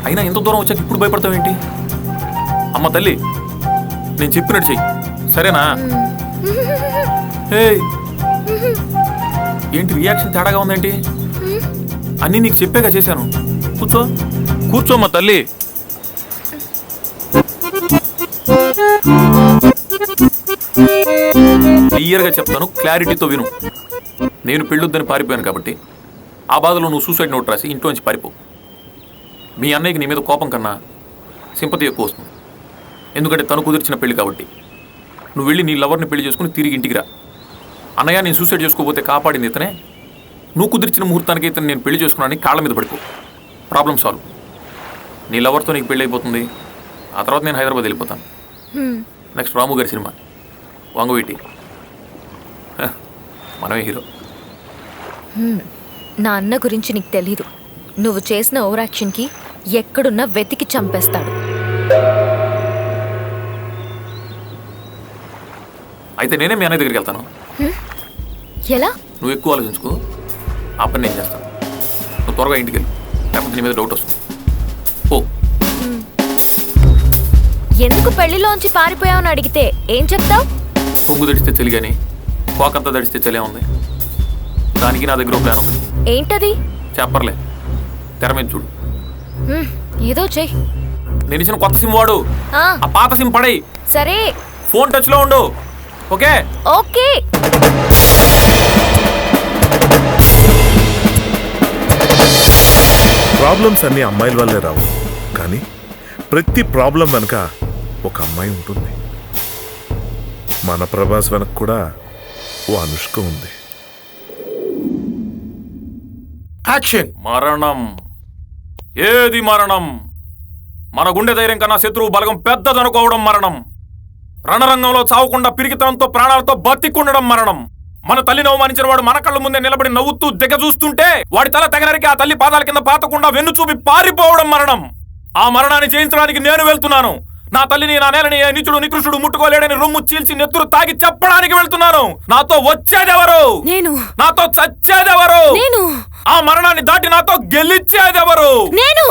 అయినా ఎంత దూరం వచ్చాక ఇప్పుడు భయపడతావేంటి? అమ్మ తల్లి, నేను చెప్పినట్టు చెయ్యి, సరేనా? ఏంటి రియాక్షన్ తేడాగా ఉందేంటి? అన్నీ నీకు చెప్పాక చేశాను. కూర్చోమ్మా తల్లి. క్లియర్గా చెప్తాను, క్లారిటీతో విను. నేను పెళ్ళొద్దని పారిపోయాను కాబట్టి ఆ బాధలో నువ్వు సూసైడ్ నోట్ రాసి ఇంట్లోంచి పారిపో. మీ అన్నయ్యకి నీ మీద కోపం కన్నా సింపతి ఎక్కువ వస్తుంది. ఎందుకంటే తను కుదిర్చిన పెళ్లి కాబట్టి. నువ్వు వెళ్ళి నీ లవర్ని పెళ్లి చేసుకుని తిరిగి ఇంటికి రా. అన్నయ్య నేను సూసైడ్ చేసుకోకపోతే కాపాడింది ఇతనే, నువ్వు కుదిర్చిన ముహూర్తానికి ఇతను నేను పెళ్లి చేసుకున్నాను కాళ్ళ మీద పడిపో. Problem solve. నీ లవర్తో నీకు పెళ్ళి అయిపోతుంది. ఆ తర్వాత నేను హైదరాబాద్ వెళ్ళిపోతాను. నెక్స్ట్ రాము గారి సినిమా వంగవీటి, మనమే హీరో. నా అన్న గురించి నీకు తెలీదు. నువ్వు చేసిన ఓవర్ యాక్షన్కి ఎక్కడున్నా వెతికి చంపేస్తాడు. అయితే నేనే మీ అన్నయ్య దగ్గరికి వెళ్తాను. ఎలా? నువ్వు ఎక్కువ ఆలోచించుకో, ఆ పని నేను చేస్తాను. నువ్వు త్వరగా ఇంటికి వెళ్ళి, లేకపోతే నీ మీద డౌట్ వస్తుంది. ఓ ఎందుకు పెళ్లిలోంచి పారిపోయావని అడిగితే ఏం చెప్తావు? పొంగు దడిస్తే తెలియని కోకంతా దడిస్తే తెలియ ఉంది. దానికి నా దగ్గర ప్లాన్ ఉంది. ఏంటది? చెప్పర్లే, తెర మీద చూడు. ఏదో చెయ్యి. నేను ఇచ్చిన కొత్త సిమ్ వాడు, ఆ పాత సిమ్ పడేయి. సరే. ఫోన్ టచ్ లో ఉండు. Okay okay. ప్రాబ్లమ్స్ అన్ని అమ్మాయిల వల్లే రావు, కానీ ప్రతి ప్రాబ్లం వెనక ఒక అమ్మాయి ఉంటుంది. మన ప్రభాస్ వెనక కూడా ఓ అనుష్క ఉంది. యాక్షన్. మరణం. ఏది మరణం? మన గుండె ధైర్యం కన్నా శత్రువు బలగం పెద్దదనుకోవడం మరణం. రణరంగంలో చావకుండా పిరికితనంతో ప్రాణాలతో బతికుండడం మరణం. మన తల్లిని అవమానించిన వాడు మన కళ్ళ ముందే నిలబడి నవ్వుతూ దిగ చూస్తుంటే వాడి తల తెగనరికి ఆ తల్లి పాదాల కింద పాతకుండా వెన్ను చూపి పారిపోవడం మరణం. ఆ మరణాన్ని జయించడానికి నేను వెళ్తున్నాను. నా తల్లిని, నా నేలని ఏ నీచుడు నికృష్టుడు ముట్టుకోలేడని రొమ్ము చీల్చి నెత్తురు తాగి చెప్పడానికి వెళ్తున్నాను. నాతో వచ్చేదెవరు? నేను. నాతో చచ్చేదెవరు? నేను. ఆ మరణాన్ని దాటి నాతో గెలిచేదెవరు? నేను.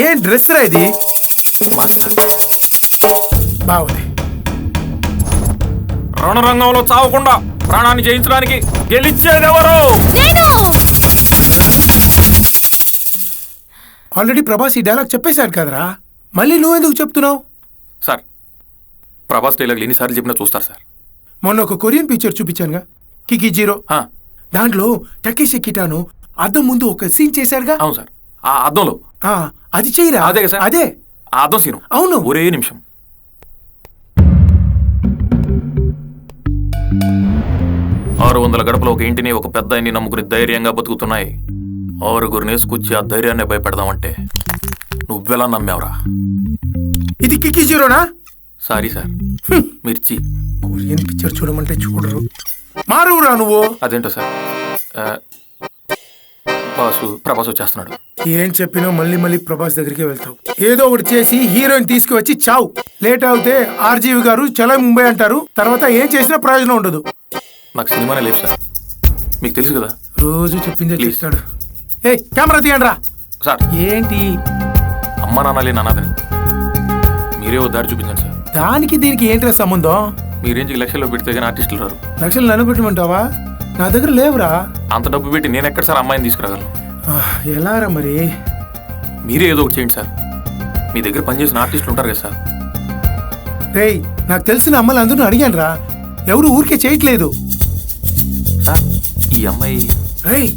ఏం డ్రెస్ రా ఇది? బాగుంది. రణరంగంలో చావకుండా ప్రాణాన్ని జయించడానికి గెలిచేదెవరు? ఆల్రెడీ ప్రభాస్ ఈ డైలాగ్ చెప్పేశాడు కదరా, మళ్ళీ నువ్వెందుకు చెప్తున్నావు? సార్, ప్రభాస్ డైలాగ్ ఎన్నిసార్లు చెప్పినా చూస్తారు సార్. మొన్న ఒక కొరియన్ పిక్చర్ చూపించానుగా, కికి జీరో. దాంట్లో టకేషి కిటాను అద్దం ముందు ఒక సీన్ చేశాడుగా. అవును సార్, ఆ అద్దంలో. అది చేయరా? అదే సార్, అదే ఆ అద్దం సీను. అవును. ఒరే నిమిషం. 600 గడపలో ఒక ఇంటిని ఒక పెద్ద ఆయన్ని నమ్ముకుని ధైర్యంగా బతుకుతున్నాయి. 6 నేసుకొచ్చి ఆ ధైర్యాన్ని భయపెడదామంటే నువ్వెలా నమ్మావురా? ఇది కికి జీరోనా? సారీ సార్, మిర్చి. కొరియన్ పిక్చర్ చూడమంటే చూడరు. మారురా నువ్వు. అదేంటో సార్, ప్రభాస్ వచ్చేస్తున్నాడు. ఏం చెప్పినా మళ్ళీ మళ్ళీ ప్రభాస్ దగ్గరికి వెళ్తావు. ఏదో ఒకటి చేసి హీరోయిన్ తీసుకువచ్చి చావు. లేట్ అవుతే ఆర్జీవి గారు చలో ముంబై అంటారు. తర్వాత ఏం చేసినా ప్రయోజనం ఉండదు. నాకు సినిమానే లేదు సార్, మీకు తెలుసు కదా. రోజు చెప్పిందే చేస్తాడు. ఏ కెమెరా తీయండి రా. సార్ ఏంటి? అమ్మ నాన్నలే నానాదని మీరే ఓ దారి చూపించండి సార్. దానికి దీనికి ఏంట్రా సంబంధం? మీ రేంజ్కి లక్షల్లో పెడితే కానీ ఆర్టిస్టులు రారు. లక్షలు నన్ను పెట్టమంటావా? నా దగ్గర లేవురా. అంత డబ్బు పెట్టి నేను ఎక్కడ సార్ అమ్మాయిని తీసుకురాగలను? ఎలారా మరి? మీరే ఏదో ఒకటి చేయండి సార్. మీ దగ్గర పనిచేసిన ఆర్టిస్టులు ఉంటారు కదా సార్. రేయ్, నాకు తెలిసిన అమ్మాయిలు అందరూ అడిగాను రా, ఎవరు ఊరికే చేయట్లేదు సార్. ఈ అమ్మాయి రేయ్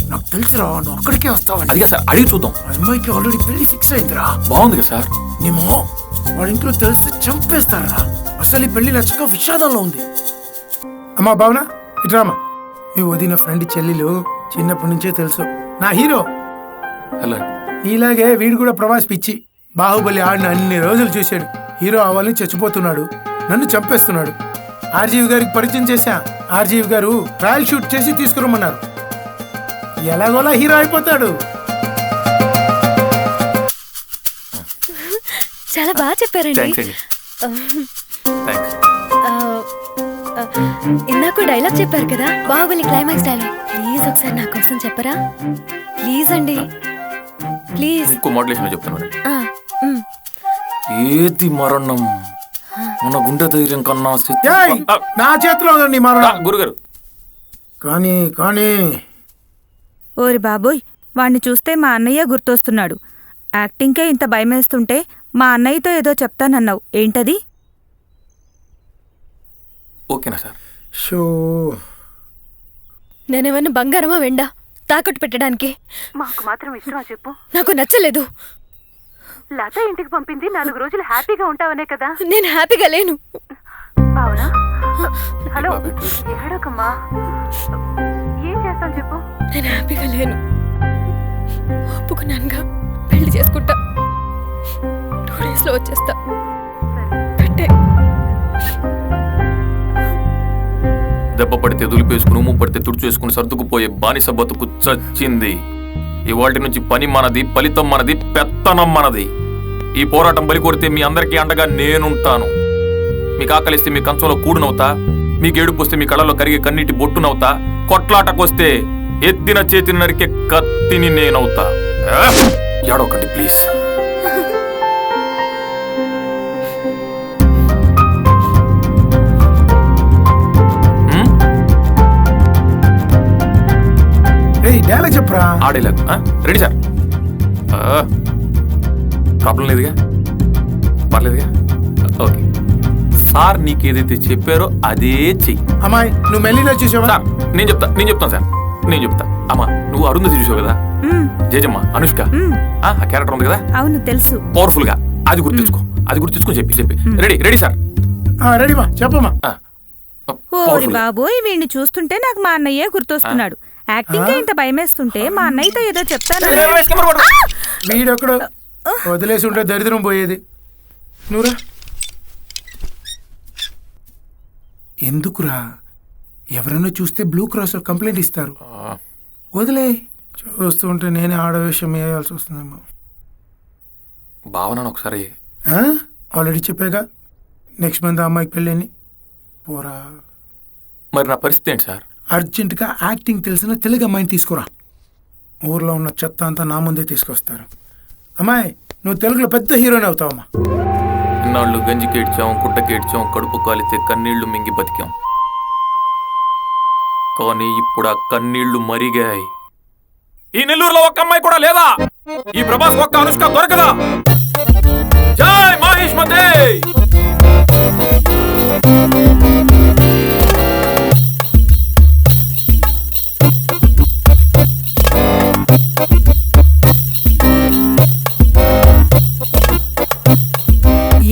నాకు తెలుసురా, నువ్వు అక్కడికే వస్తావని. అదిగా సార్, అడిగి చూద్దాం. అమ్మాయికి ఆల్రెడీ పెళ్లి ఫిక్స్ అయిందిరా. బాగుంది కదా సార్. నేమో వాళ్ళ ఇంట్లో తెలిస్తే చంపేస్తారా. అసలు ఈ పెళ్లి నచ్చక విషాదంలో ఉంది. అమ్మా భావన, ఇట్రామా. మీ వదిన ఫ్రెండ్ చెల్లెలు చిన్నప్పటి నుంచే తెలుసు, నా హీరో. హలో. నీలాగే వీడు కూడా ప్రభాస్ పిచ్చి. బాహుబలి ఆడిన అన్ని రోజులు చూశాడు. హీరో అవ్వాలని చచ్చిపోతున్నాడు, నన్ను చంపేస్తున్నాడు. ఆర్జీవి గారికి పరిచయం చేశా. ఆర్జీవి గారు ట్రయల్ షూట్ చేసి తీసుకురమ్మన్నారు. ఎలాగోలా హీరో అయిపోతాడు. చాలా బాగా చెప్పారండి. ఇందాక డైలాగ్ చెప్పారు కదా, బాహుబలి క్లైమాక్స్ డైలాగ్. ప్లీజ్ ఒకసారి నా కోసం చెప్పరా? ప్లీజ్ అండి, ప్లీజ్. ఇంకో మోడలేషన్ చెప్తున్నాను. ఏది మరణం? మన గుండె ధైర్యం కన్నా నా చేతిలో ఉందండి మరణం. గురుగారు కానీ కానీ ఓరి బాబోయ్, వాణ్ణి చూస్తే మా అన్నయ్య గుర్తొస్తున్నాడు. యాక్టింగ్కే ఇంత భయమేస్తుంటే మా అన్నయ్యతో ఏదో చెప్తానన్నావు, ఏంటది? ఓకేనా సార్? షో నేనేమన్నా బంగారమా వెండా తాకట్టు పెట్టడానికి? మాకు మాత్రం ఇష్టమా చెప్పు? నాకు నచ్చలేదు. లత ఇంటికి పంపింది 4 రోజులు హ్యాపీగా ఉంటావనే కదా. నేను హ్యాపీగా లేను. అవునా? హలో, ఏడోకమ్మా. ఏం చేస్తాం చెప్పు? నేను హ్యాపీగా లేను. ఒప్పుకున్నానుగా, పెళ్లి చేసుకుంటా. 2 డేస్లో వచ్చేస్తా. పెట్టే. దెబ్బ పడితే దులిపేసుకుని, ఉమ్ము పడితే తుడిచేసుకుని సర్దుకుపోయే బానిస బతుకు చచ్చింది. ఇవాటి నుంచి పని మనది, ఫలితం మనది, పెత్తనం మనది. ఈ పోరాటం బలి కొడితే మీ అందరికీ అండగా నేనుంటాను. మీకు ఆకలిస్తే మీ కంచంలో కూడునవుతా, మీకు ఏడుపు వస్తే మీ కళ్ళలో కరిగే కన్నీటి బొట్టునవుతా, కొట్లాటకొస్తే ఎత్తిన చేతిని నరికే కత్తిని నేనవుతా. ఏడవకండి ప్లీజ్. డైలాగ్ చెప్పరా? ఆ డైలాగ్ రెడీ సార్. ప్రాబ్లం లేదుగా, పర్లేదుగా. ఓకే సార్, నీకు ఏదైతే చెప్పారో అదే చెయ్యి. అమ్మాయి నువ్వు మెల్లిగా చూసావా? సార్ నేను చెప్తాను సార్, నేను చెప్తా. అమ్మా నువ్వు అరుంధతి చూసావు కదా, జేజమ్మ, అనుష్క, ఆ క్యారెక్టర్ ఉంది కదా. అవును తెలుసు. పవర్ఫుల్ గా అది గుర్తించుకొని చెప్పి రెడీ సార్. రెడీ మా చెప్పమ్మా. ఓరి బాబోయ్, వీడిని చూస్తుంటే నాకు మా అన్నయ్య గుర్తొస్తున్నాడు. యాక్టింగ్ ఇంత భయమేస్తుంటే మా అన్నయ్యతో ఏదో చెప్తాను. వీడొక్కడు వదిలేసి ఉంటే దరిద్రం పోయేది. నువ్వురా. ఎందుకురా? ఎవరన్నా చూస్తే బ్లూ క్రాస్ కంప్లైంట్ ఇస్తారు. వదిలే. చూస్తుంటే నేనే ఆడవేషం వేయాల్సి వస్తుందేమో. భావన ఒకసారి ఆల్రెడీ చెప్పాగా, నెక్స్ట్ మంత్ అమ్మాయికి పెళ్ళని. పోరా. మరి నా పరిస్థితి ఏంటి సార్? అర్జెంటుగా యాక్టింగ్ తెలిసిన తెలుగు అమ్మాయిని తీసుకురా. ఊర్లో ఉన్న చెత్త అంతా నా ముందే తీసుకొస్తారు. అమ్మాయి నువ్వు తెలుగులో పెద్ద హీరోయిన్ అవుతావమ్మా. ఇన్నాళ్ళు గంజికేడ్చాం, గుడ్డకేడ్చాం, కడుపు కాలితే కన్నీళ్లు మింగి బతికాం. కానీ ఇప్పుడు ఆ కన్నీళ్లు మరిగాయి. ఈ నెల్లూరులో ఒక్క అమ్మాయి కూడా లేదా? ఈ ప్రభాస్ ఒక్క అనుష్క దొరకదా? జై మహేష్ మతే.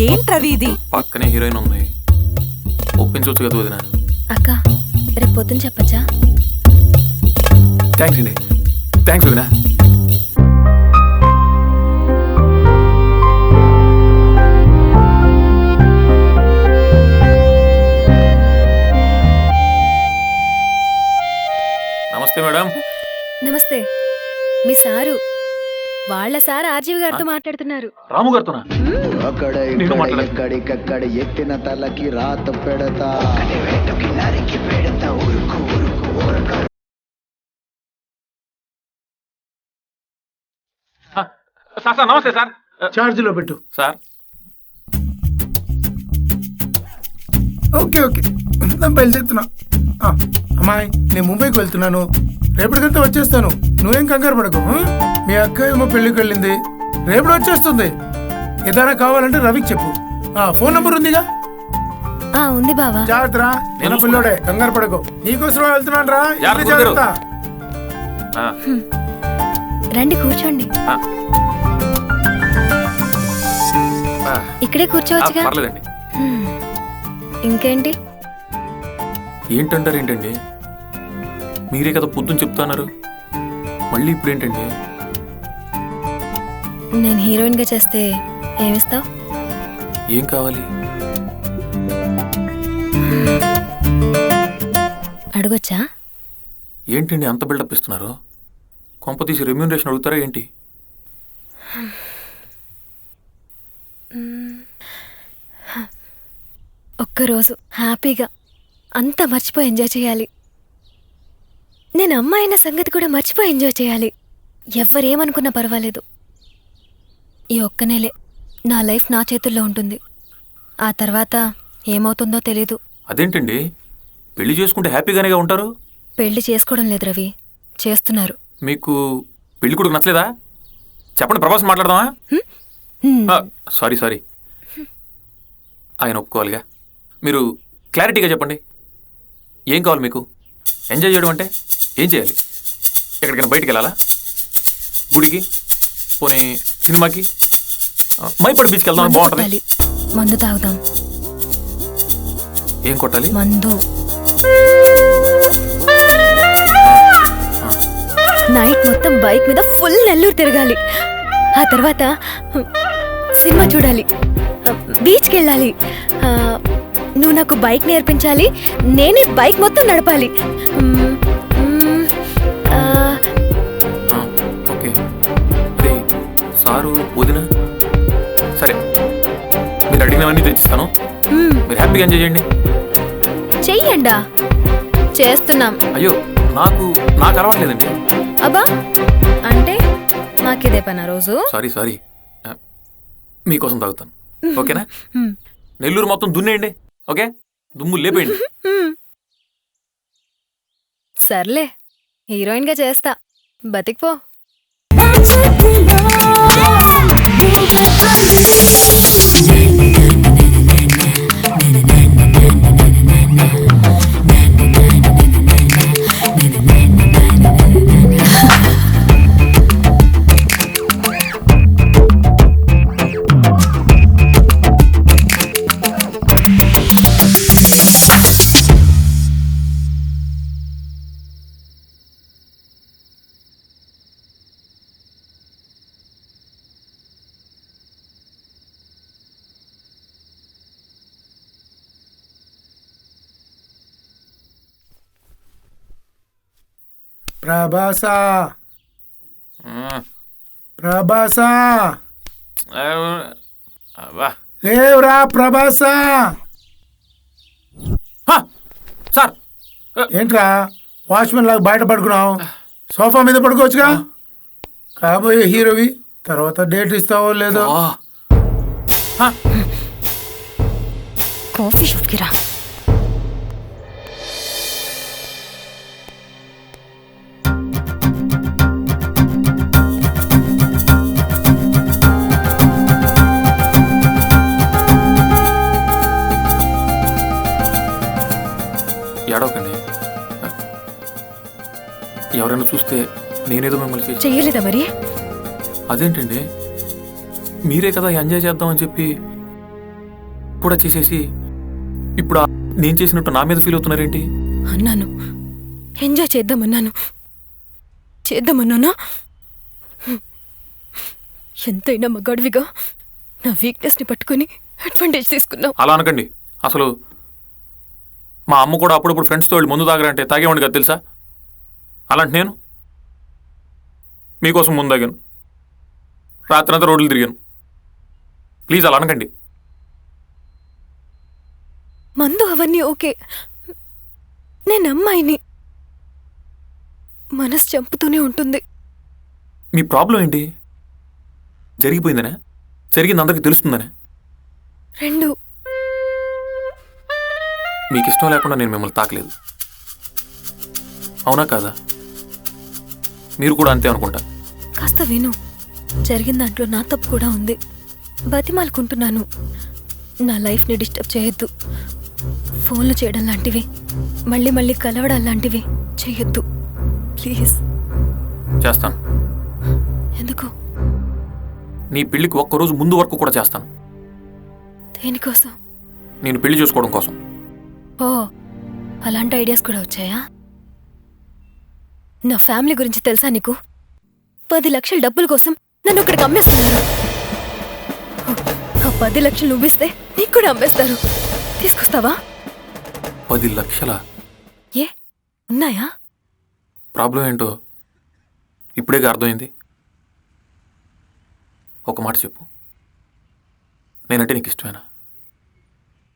ఏంట్రవి ఇది? పక్కనే హీరోయిన్ ఉంది, ఒప్పించవచ్చు కదా వదిన. అక్క రేపు పొద్దున చెప్పచ్చా? థ్యాంక్స్ అండి, థ్యాంక్స్ వదిన. నమస్తే మేడం. నమస్తే. మీ సారు, వాళ్ళ సార్ ఆర్జీవి గారితో మాట్లాడుతున్నారు. రాము గారితోనా? ఎక్కడికక్కడ ఎత్తిన తలకి రాత పెడతా. సార్ నమస్తే సార్. చార్జ్లో పెట్టు సార్. ఓకే బయలుదేరుతున్నా. అమ్మాయి నేను ముంబైకి వెళ్తున్నాను, రేపటికంతా వచ్చేస్తాను. నువ్వేం కంగారు పడకు. మీ అక్క ఏమో పెళ్ళికి వెళ్ళింది, రేపటి వచ్చేస్తుంది. ఏదైనా కావాలంటే రవికి చెప్పు. ఫోన్ నంబర్ ఉందిగా? ఉంది బావా. జాగ్రత్త రా, నేను పిల్లోడే, కంగారు పడకు. నీకోసం వెళ్తున్నాను రా. జాగ్రత్త. రండి కూర్చోండి. ఇక్కడే కూర్చోవచ్చుగా. ఇంకేంటి? ఏంటంటారు ఏంటండి? మీరే కదా పొద్దున్న చెప్తున్నారు, మళ్ళీ ఇప్పుడు ఏంటండి? నేను హీరోయిన్ గా చేస్తే ఏమిస్తావు? ఏం కావాలి? అడగొచ్చా? ఏంటండి అంత బిల్డప్ ఇస్తున్నారు? కొంపతీసి రెమ్యూనరేషన్ అడుగుతారా ఏంటి? ఒక్కరోజు హ్యాపీగా అంతా మర్చిపోయి ఎంజాయ్ చేయాలి. నేను అమ్మ అయిన సంగతి కూడా మర్చిపోయి ఎంజాయ్ చేయాలి. ఎవరేమనుకున్నా పర్వాలేదు. ఈ ఒక్క నెలే నా లైఫ్ నా చేతుల్లో ఉంటుంది. ఆ తర్వాత ఏమవుతుందో తెలీదు. అదేంటండి, పెళ్లి చేసుకుంటే హ్యాపీగానేగా ఉంటారు? పెళ్లి చేసుకోవడం లేదు రవి, చేస్తున్నారు. మీకు పెళ్లి కొడుకు నచ్చలేదా? చెప్పండి, ప్రభాస్ మాట్లాడదామా? సారీ ఆయన ఒప్పుకోవాలిగా. మీరు క్లారిటీగా చెప్పండి, ఏం కావాలి మీకు? ఎంజాయ్ చేయడం అంటే ఏం చేయాలి? ఎక్కడికైనా బయటికి వెళ్ళాలా? గుడికి, పోనీ సినిమాకి, మైపడి బీచ్కి వెళ్దాం, బాగుంటుంది. మందు తాగుదాం. ఏం కొట్టాలి? మందు. నైట్ మొత్తం బైక్ మీద ఫుల్ నెల్లూరు తిరగాలి. ఆ తర్వాత సినిమా చూడాలి, బీచ్కి వెళ్ళాలి. నువ్వు నాకు బైక్ నేర్పించాలి, నేనే బైక్ మొత్తం నడపాలి. ఓకే, అరే సారు వదిన, సరే మీరు అడిగినవన్నీ తెచ్చిస్తాను. మీరు హ్యాపీగా ఎంజాయ్ చేయండి. చెయ్యండా, చేస్తున్నాం. అయ్యో నాకు అలవాట్లేదండి. అబ్బా, అంటే మాకిదే పనా రోజు? సారీ మీకోసం తాగుతాను, ఓకేనా? నెల్లూరు మొత్తం దున్నేయండి, ఓకే? దుమ్ము లేపేయండి. సర్లే, హీరోయిన్ గా చేస్తా, బతికిపో. ప్రభాసా, ప్రభాసా, లేవురా ప్రభాసా. సార్ ఏంట్రా వాచ్మెన్ లాగా బయట పడుకున్నావు? సోఫా మీద పడుకోవచ్చుగా. కాబోయే హీరోవి, తర్వాత డేట్ ఇస్తావో లేదో. కాఫీ షాప్కి రా. ఏడవకండి, ఎవరైనా చూస్తే నేనేదో మిమ్మల్ని చెయ్యలేదా మరి? అదేంటండి, మీరే కదా ఎంజాయ్ చేద్దామని చెప్పి కూడా చేసేసి ఇప్పుడు నేను చేసినట్టు నా మీద ఫీల్ అవుతున్నారేంటి? అన్నాను, ఎంజాయ్ చేద్దామన్నానా? ఎంతైనా మగాడివిగా నా వీక్నెస్ని పట్టుకుని అడ్వాంటేజ్ తీసుకున్నావు. అలా అనకండి. అసలు మా అమ్మ కూడా అప్పుడప్పుడు ఫ్రెండ్స్తో వెళ్ళి ముందు తాగరంటే తాగేవాడిని కదా తెలుసా? అలాంటి నేను మీకోసం ముందు తాగాను, రాత్రంతా రోడ్లు తిరిగాను. ప్లీజ్ అలా అనకండి. మందు అవన్నీ ఓకే, నేను అమ్మాయిని, మనసు చంపుతూనే ఉంటుంది. మీ ప్రాబ్లం ఏంటి? జరిగిపోయిందనే? జరిగింది అందరికీ తెలుస్తుందనే? రెండు. మీకు ఇష్టం లేకుండా నేను మిమ్మల్ని తాకలేదు, అవునా కాదా? మీరు కూడా అంతే అనుకుంటా. కాస్త విను, జరిగిన దాంట్లో నా తప్పు కూడా ఉంది. బతిమాలుకుంటున్నాను, నా లైఫ్ని డిస్టర్బ్ చేయొద్దు. ఫోన్లు చేయడం లాంటివి, మళ్ళీ మళ్ళీ కలవడం లాంటివి చేయొద్దు ప్లీజ్. చేస్తాను. ఎందుకు? నీ పెళ్లికి ఒక్కరోజు ముందు వరకు కూడా చేస్తాను. దేనికోసం? నేను పెళ్లి చేసుకోవడం కోసం. ఓ, అలాంటి ఐడియాస్ కూడా వచ్చాయా? నా ఫ్యామిలీ గురించి తెలుసా నీకు? 10 లక్షల డబ్బుల కోసం నన్ను ఒకడికి అమ్మేస్తున్నారు. ఆ 10 లక్షలు నువ్విస్తే నీకు కూడా అమ్మేస్తారు. తీసుకొస్తావా? 10 లక్షలా? ఏ ఉన్నాయా? ప్రాబ్లం ఏంటో ఇప్పుడేగా అర్థమైంది. ఒక మాట చెప్పు, నేనంటే నీకు ఇష్టమేనా?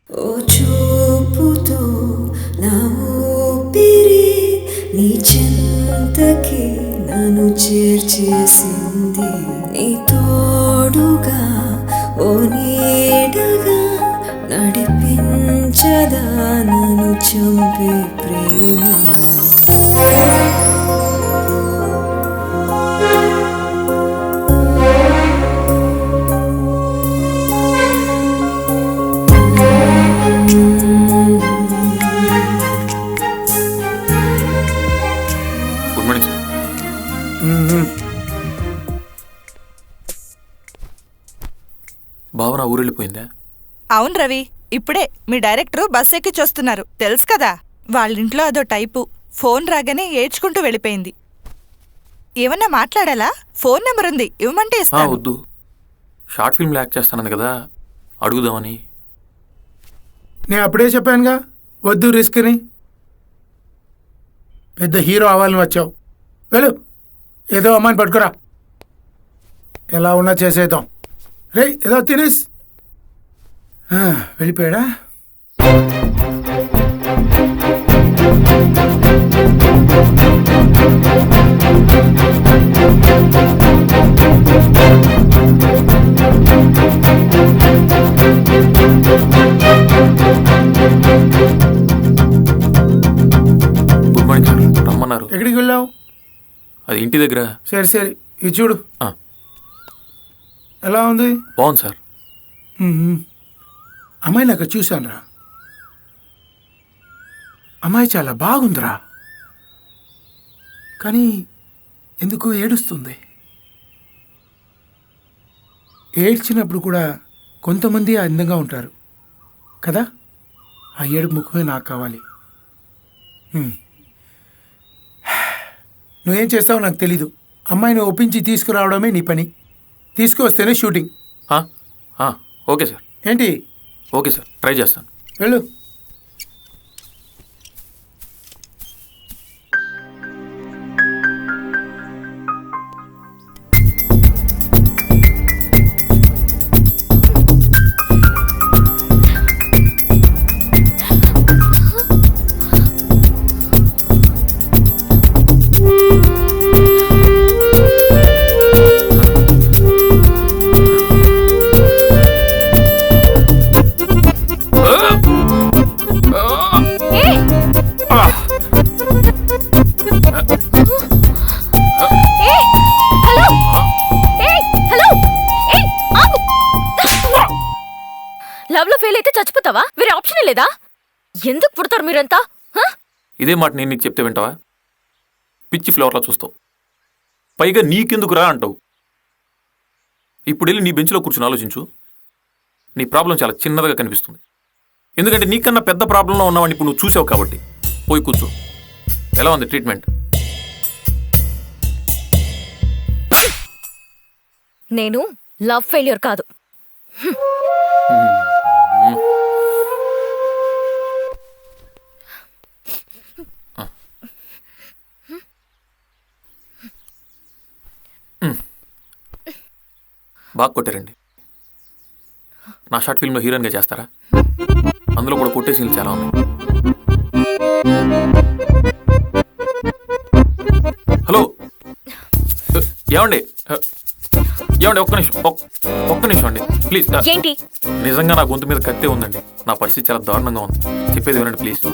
ఓ చూపుతో నా ఊపిరి నీ చెంతకి నన్ను చేర్చేసింది. నీ తోడుగా ఓ నీడగా నడిపించదా నన్ను చంపే ప్రేమ. భావన ఊరెళ్ళిపోయిందా? అవును రవి, ఇప్పుడే మీ డైరెక్టరు బస్ ఎక్కి చూస్తున్నారు, తెలుసు కదా. వాళ్ళింట్లో అదో టైపు. ఫోన్ రాగానే ఏడ్చుకుంటూ వెళ్ళిపోయింది. ఏమన్నా మాట్లాడాలా? ఫోన్ నెంబర్ ఉంది, ఇవ్వమంటే ఇస్తాను. వద్దు, షార్ట్ ఫిల్మ్లో యాక్ట్ చేస్తానని కదా అడుగుదామని. నేను అప్పుడే చెప్పానుగా వద్దు రిస్క్ అని. పెద్ద హీరో అవ్వాలని వచ్చావు, వెళ్ళు ఏదో అమ్మాయిని పట్టుకురా, ఎలా ఉన్నా చేసేద్దాం. రే ఏదో తినేసి వెళ్ళిపోయాడా? గుడ్ మార్నింగ్ సార్, రమ్మన్నారు. ఎక్కడికి వెళ్ళావు? అది ఇంటి దగ్గర. సరే సరే, ఇది చూడు. ఎలా ఉంది? బాగుంది సార్. అమ్మాయిని అక్కడ చూశాను రా, అమ్మాయి చాలా బాగుందిరా, కానీ ఎందుకు ఏడుస్తుంది? ఏడ్చినప్పుడు కూడా కొంతమంది అందంగా ఉంటారు కదా, ఆ ఏడుపు ముఖమే నాకు కావాలి. నువ్వేం చేస్తావో నాకు తెలీదు, అమ్మాయిని ఒప్పించి తీసుకురావడమే నీ పని. తీసుకువస్తేనే షూటింగ్. Okay sir. ఏంటి? ఓకే సార్, ట్రై చేస్తాను. వెళ్ళు. లవ్ లో ఫెయిల్ అయితే చచ్చిపోతావా? వేరే ఆప్షన్ లేదా? ఎందుకు పుడతారు మీరంతా? ఇదే మాట నేను నీకు చెప్తే వింటావా? పిచ్చి ఫ్లవర్లా చూస్తావు, పైగా నీకెందుకు రా అంటావు. ఇప్పుడు వెళ్ళి నీ బెంచ్లో కూర్చుని ఆలోచించు, నీ ప్రాబ్లం చాలా చిన్నదిగా కనిపిస్తుంది. ఎందుకంటే నీకన్నా పెద్ద ప్రాబ్లంలో ఉన్నావని ఇప్పుడు నువ్వు చూసావు కాబట్టి. పోయి కూర్చో. ఎలా ఉంది ట్రీట్మెంట్? నేను లవ్ ఫెయిల్యూర్ కాదు. బాగా కొట్టారండి. నా షార్ట్ ఫిల్మ్లో హీరోయిన్గా చేస్తారా? అందులో కూడా కొట్టే సీన్లు చాలా ఉన్నాయి. హలో, ఏమండి ఏమండి, ఒక్క నిమిషం అండి ప్లీజ్. ఏంటి? నిజంగా నా గొంతు మీద కత్తే ఉందండి. నా పరిస్థితి చాలా దారుణంగా ఉంది. చెప్పేది వినండి ప్లీజ్.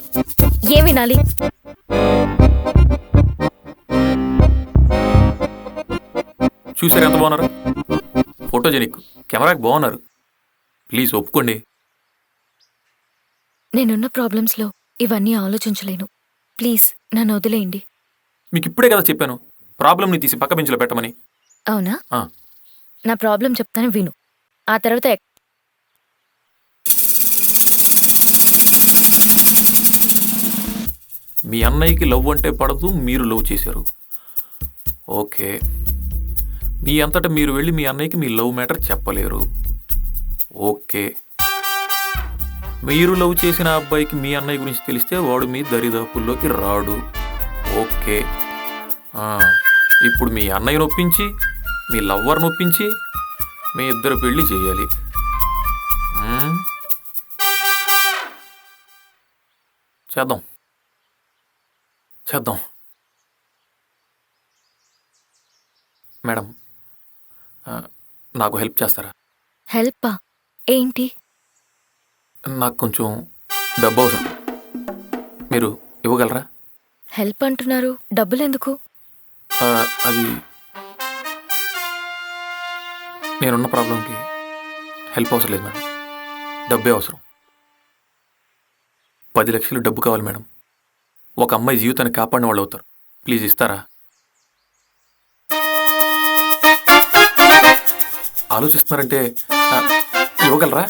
ఏం వినాలి? చూసారు ఎంత బాగున్నారు? ఫోటోజెనిక్, కెమెరాకి బాగున్నారు. ప్లీజ్ ఒప్పుకోండి. నేనున్న ప్రాబ్లమ్స్లో ఇవన్నీ ఆలోచించలేను. ప్లీజ్ నన్ను వదిలేయండి. మీకు ఇప్పుడే కదా చెప్పాను ప్రాబ్లమ్ని తీసి పక్క బెంచ్లో పెట్టమని. అవునా? నా ప్రాబ్లం చెప్తాను, విను. ఆ తర్వాత మీ అన్నయ్యకి లవ్ అంటే పడదు, మీరు లవ్ చేశారు. ఓకే, మీ అంతటా మీరు వెళ్ళి మీ అన్నయ్యకి మీ లవ్ మ్యాటర్ చెప్పలేరు. ఓకే, మీరు లవ్ చేసిన అబ్బాయికి మీ అన్నయ్య గురించి తెలిస్తే వాడు మీ దరిదాపుల్లోకి రాడు. ఓకే, ఇప్పుడు మీ అన్నయ్య నొప్పించి మీ లవ్వర్ నొప్పించి మీ ఇద్దరు పెళ్లి చేయాలి. చేద్దాం చేద్దాం. మేడం, నాకు హెల్ప్ చేస్తారా? హెల్పా? ఏంటి? నాకు కొంచెం డబ్బు అవసరం, మీరు ఇవ్వగలరా? హెల్ప్ అంటున్నారు, డబ్బులు ఎందుకు? అది నేనున్న ప్రాబ్లంకి హెల్ప్ అవసరం లేదు మేడం, డబ్బే అవసరం. 10 లక్షలు డబ్బు కావాలి మేడం. ఒక అమ్మాయి జీవితాన్ని కాపాడిన వాళ్ళు అవుతారు. ప్లీజ్ ఇస్తారా? ఆలోచిస్తున్నారంటే ఇవ్వగలరా?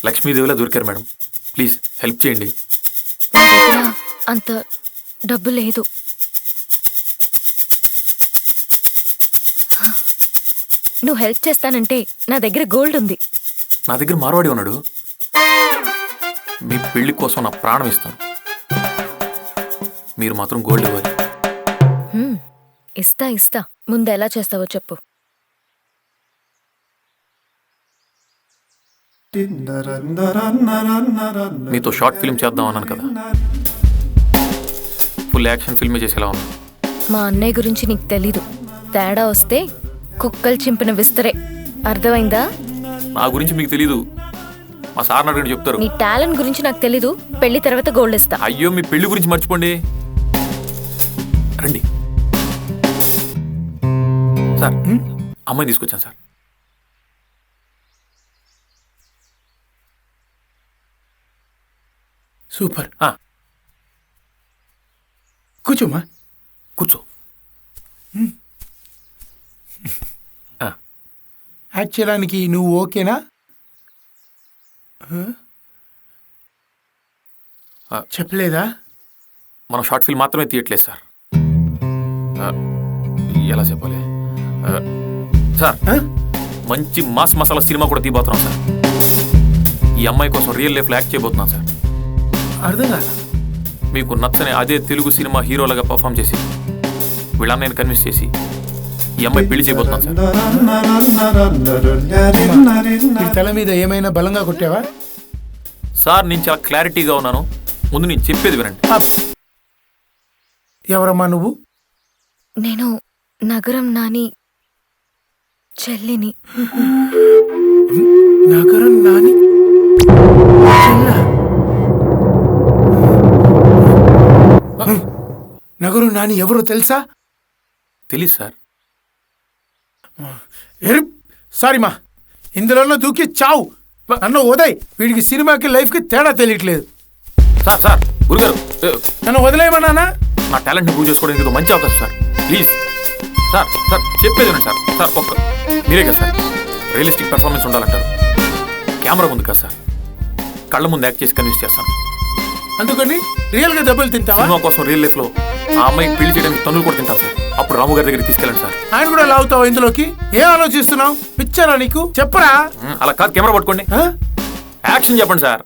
లక్ష్మీదేవిలా దొరికారు మేడం, ప్లీజ్ హెల్ప్ చేయండి. నా దగ్గర అంత డబ్బు లేదు. నువ్వు హెల్ప్ చేస్తానంటే నా దగ్గర గోల్డ్ ఉంది. నా దగ్గర మార్వాడి ఉన్నాడు. మీ పెళ్లి కోసం నా ప్రాణం ఇస్తాను. మీరు మాత్రం గోల్డ్ ఇవ్వాలి. ఇస్తా ఇస్తా. ముందు ఎలా చేస్తావో చెప్పు. మీతో షార్ట్ ఫిల్మ్ చేద్దాం అన్నాను కదా, ఫుల్ యాక్షన్ ఫిల్మే చేసేలా ఉన్నా. మా అన్నయ్య గురించి నీకు తెలీదు. తేడా వస్తే కుక్కలు చింపిన విస్తరే. అర్థమైందా? నా గురించి మీకు తెలీదు. మా సార్ అడిగిన చెప్తారు. నీ టాలెంట్ గురించి నాకు తెలీదు. పెళ్లి తర్వాత గోల్డ్ ఇస్తా. అయ్యో, మీ పెళ్లి గురించి మర్చిపోండి. రండి సార్, అమ్మాయిని తీసుకొచ్చాను సార్. సూపర్. కూర్చోమ్మా. కూర్చో. యాక్ట్ చేయడానికి నువ్వు ఓకేనా? చెప్పలేదా? మనం షార్ట్ ఫిల్మ్ మాత్రమే తీయట్లేదు సార్. ఎలా చెప్పాలి సార్, మంచి మాస్ మసాలా సినిమా కూడా తీయబోతున్నాం సార్. ఈ అమ్మాయి కోసం రియల్ లైఫ్లో యాక్ట్ చేయబోతున్నాం సార్. అర్థం కాదా? మీకు నచ్చని అదే తెలుగు సినిమా హీరోలాగా పర్ఫామ్ చేసి వీళ్ళన్నయ్యని కన్విన్స్ చేసి ఈ అమ్మాయి పెళ్లి చేయబోతున్నాం సార్. నీ తల మీద ఏమైనా బలంగా కొట్టావా? సార్, నేను చాలా క్లారిటీగా ఉన్నాను. ముందు నేను చెప్పేది వినండి. ఎవరమ్మా నువ్వు? నేను నగరం నాని చెల్లిని. నగరం నాని నగరం నాని ఎవరో తెలుసా? తెలీదు సార్. సారీ మా, ఇందులో దూకి చావు. నన్ను ఉదయ్. వీడికి సినిమాకి లైఫ్కి తేడా తెలియట్లేదు. సార్ సార్ గురుగారు, నన్ను వదిలేయమన్నానా? నా టాలెంట్ని ప్రూవ్ చేసుకోవడానికి ఇది మంచి అవకాశం సార్. ప్లీజ్ సార్, సార్ చెప్పేది వినండి సార్. సార్ ఒక్క మీరే కదా సార్ రియలిస్టిక్ పెర్ఫార్మెన్స్ ఉండాలంటారు. కెమెరా ముందు కదా సార్, కళ్ళ ముందు యాక్ట్ చేసి కన్విన్స్ చేస్తాను. అందుకని రియల్ గా దెబ్బలు తింటావా? సినిమా కోసం రియల్ లైఫ్ లో ఆ అమ్మాయికి పెళ్లి చేయడానికి తన్నులు కూడా తింటాను సార్. అప్పుడు రాము గారి దగ్గరికి తీసుకెళ్ళండి సార్. ఆయన కూడా లాగుతావా ఇందులోకి? ఏం ఆలోచిస్తున్నావు? పిచ్చారా నీకు? చెప్పరా? అలా కాదు, కెమెరా పట్టుకోండి, యాక్షన్ చెప్పండి సార్.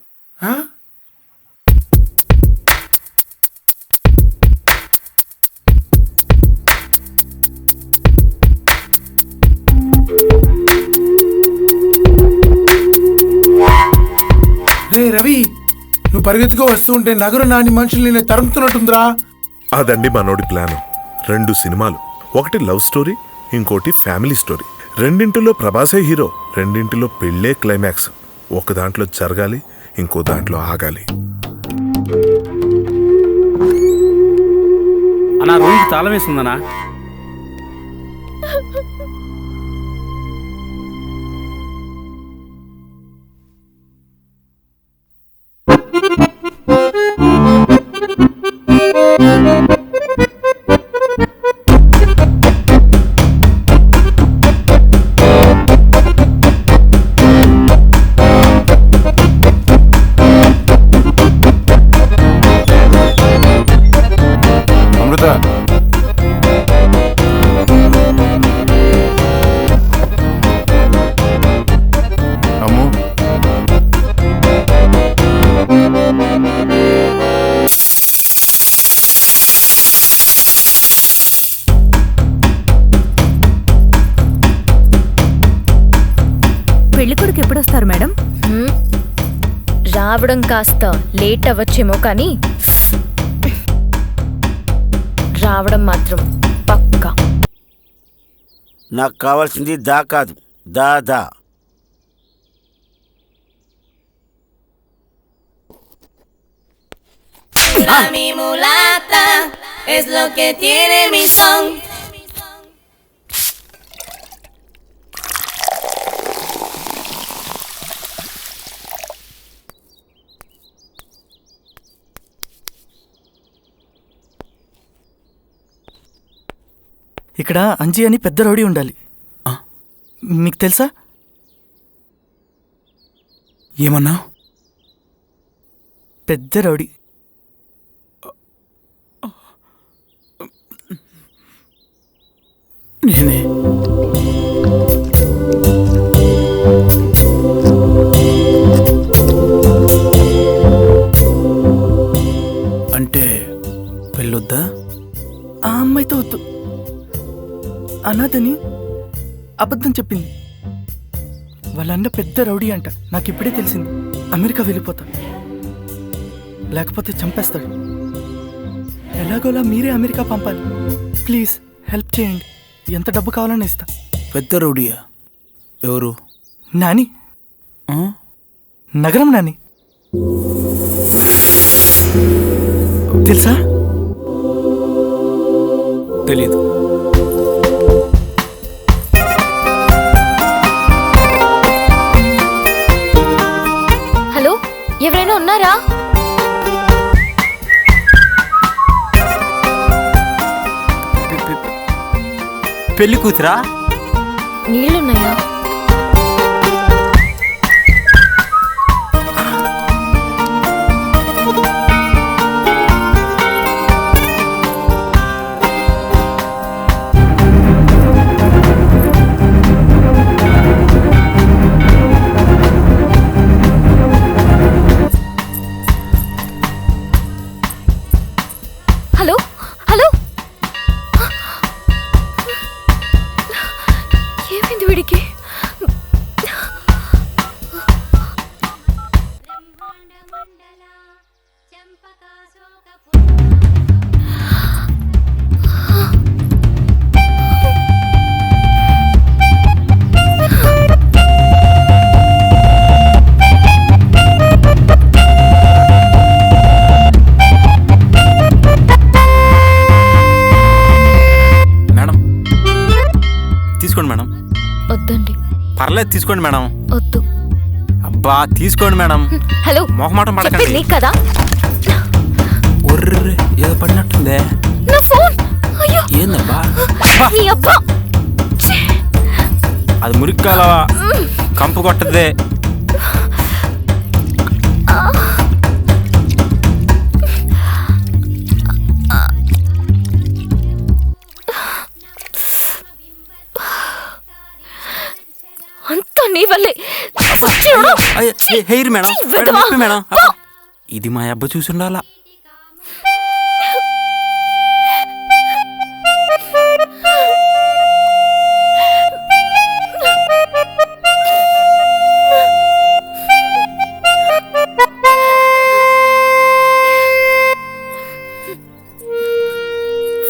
రే రవి, నువ్వు పరిగెత్తుకో వస్తూ ఉంటే నగరు నాని మనుషుల్ని నేను తరుముతున్నట్టుందిరా. అదండి మనోడి ప్లాన్. 2 సినిమాలు, ఒకటి లవ్ స్టోరీ, ఇంకోటి ఫ్యామిలీ స్టోరీ. రెండింటిలో ప్రభాసే హీరో, రెండింటిలో పెళ్ళే క్లైమాక్స్. ఒక దాంట్లో జరగాలి, ఇంకో దాంట్లో ఆగాలి. అన్నా రూమ్కి తాళం వేస్తుందనా? పెళ్ళికొడుకు ఎప్పుడొస్తారు మేడం? రావడం కాస్త లేట్ అవ్వచ్చేమో కానీ రావడం మాత్రం పక్కా. నాకు కావాల్సింది దా కాదు, దాదా. Mi mulata es lo que tiene mi son. ఇక్కడ అంజీ అని పెద్ద రౌడీ ఉండాలి. మీకు తెలుసా? ఏమన్నా? పెద్ద రౌడీ. నేనే. అంటే పెళ్ళొద్దా? ఆ అమ్మాయితో వద్దు. అనాథని అబద్ధం చెప్పింది. వాళ్ళ అన్న పెద్ద రౌడీ అంట. నాకు ఇప్పుడే తెలిసింది. అమెరికా వెళ్ళిపోతా, లేకపోతే చంపేస్తాడు. ఎలాగోలా మీరే అమెరికా పంపాలి. ప్లీజ్ హెల్ప్ చేయండి. ఎంత డబ్బు కావాలని ఇస్తా. పెద్ద రౌడీయా? ఎవరు? నాని, నగరం నాని. తెలుసా? తెలీదు. హలో, ఎవరైనా ఉన్నారా? పెళ్లి కూతురా? నీళ్లున్నాయా? హలో హలో, ఏమైంది వీడికి? తీసుకోండి మేడం. వద్దండి. పర్లేదు తీసుకోండి మేడం. వద్దు. అబ్బా తీసుకోండి మేడం. హలో, మొహమాటం పడకండి. చెప్పేది నీకు కదా? ఒర్రే ఏదో పడినట్టుందే. నా ఫోన్. అయ్యో, ఏందబ్బా? నీ అబ్బా. అది మురిక్కాల కంపు కొట్టదే. అంతా నీ వల్లే. Hair madam, madam. ఇది మా అబ్బా చూసుండాలా.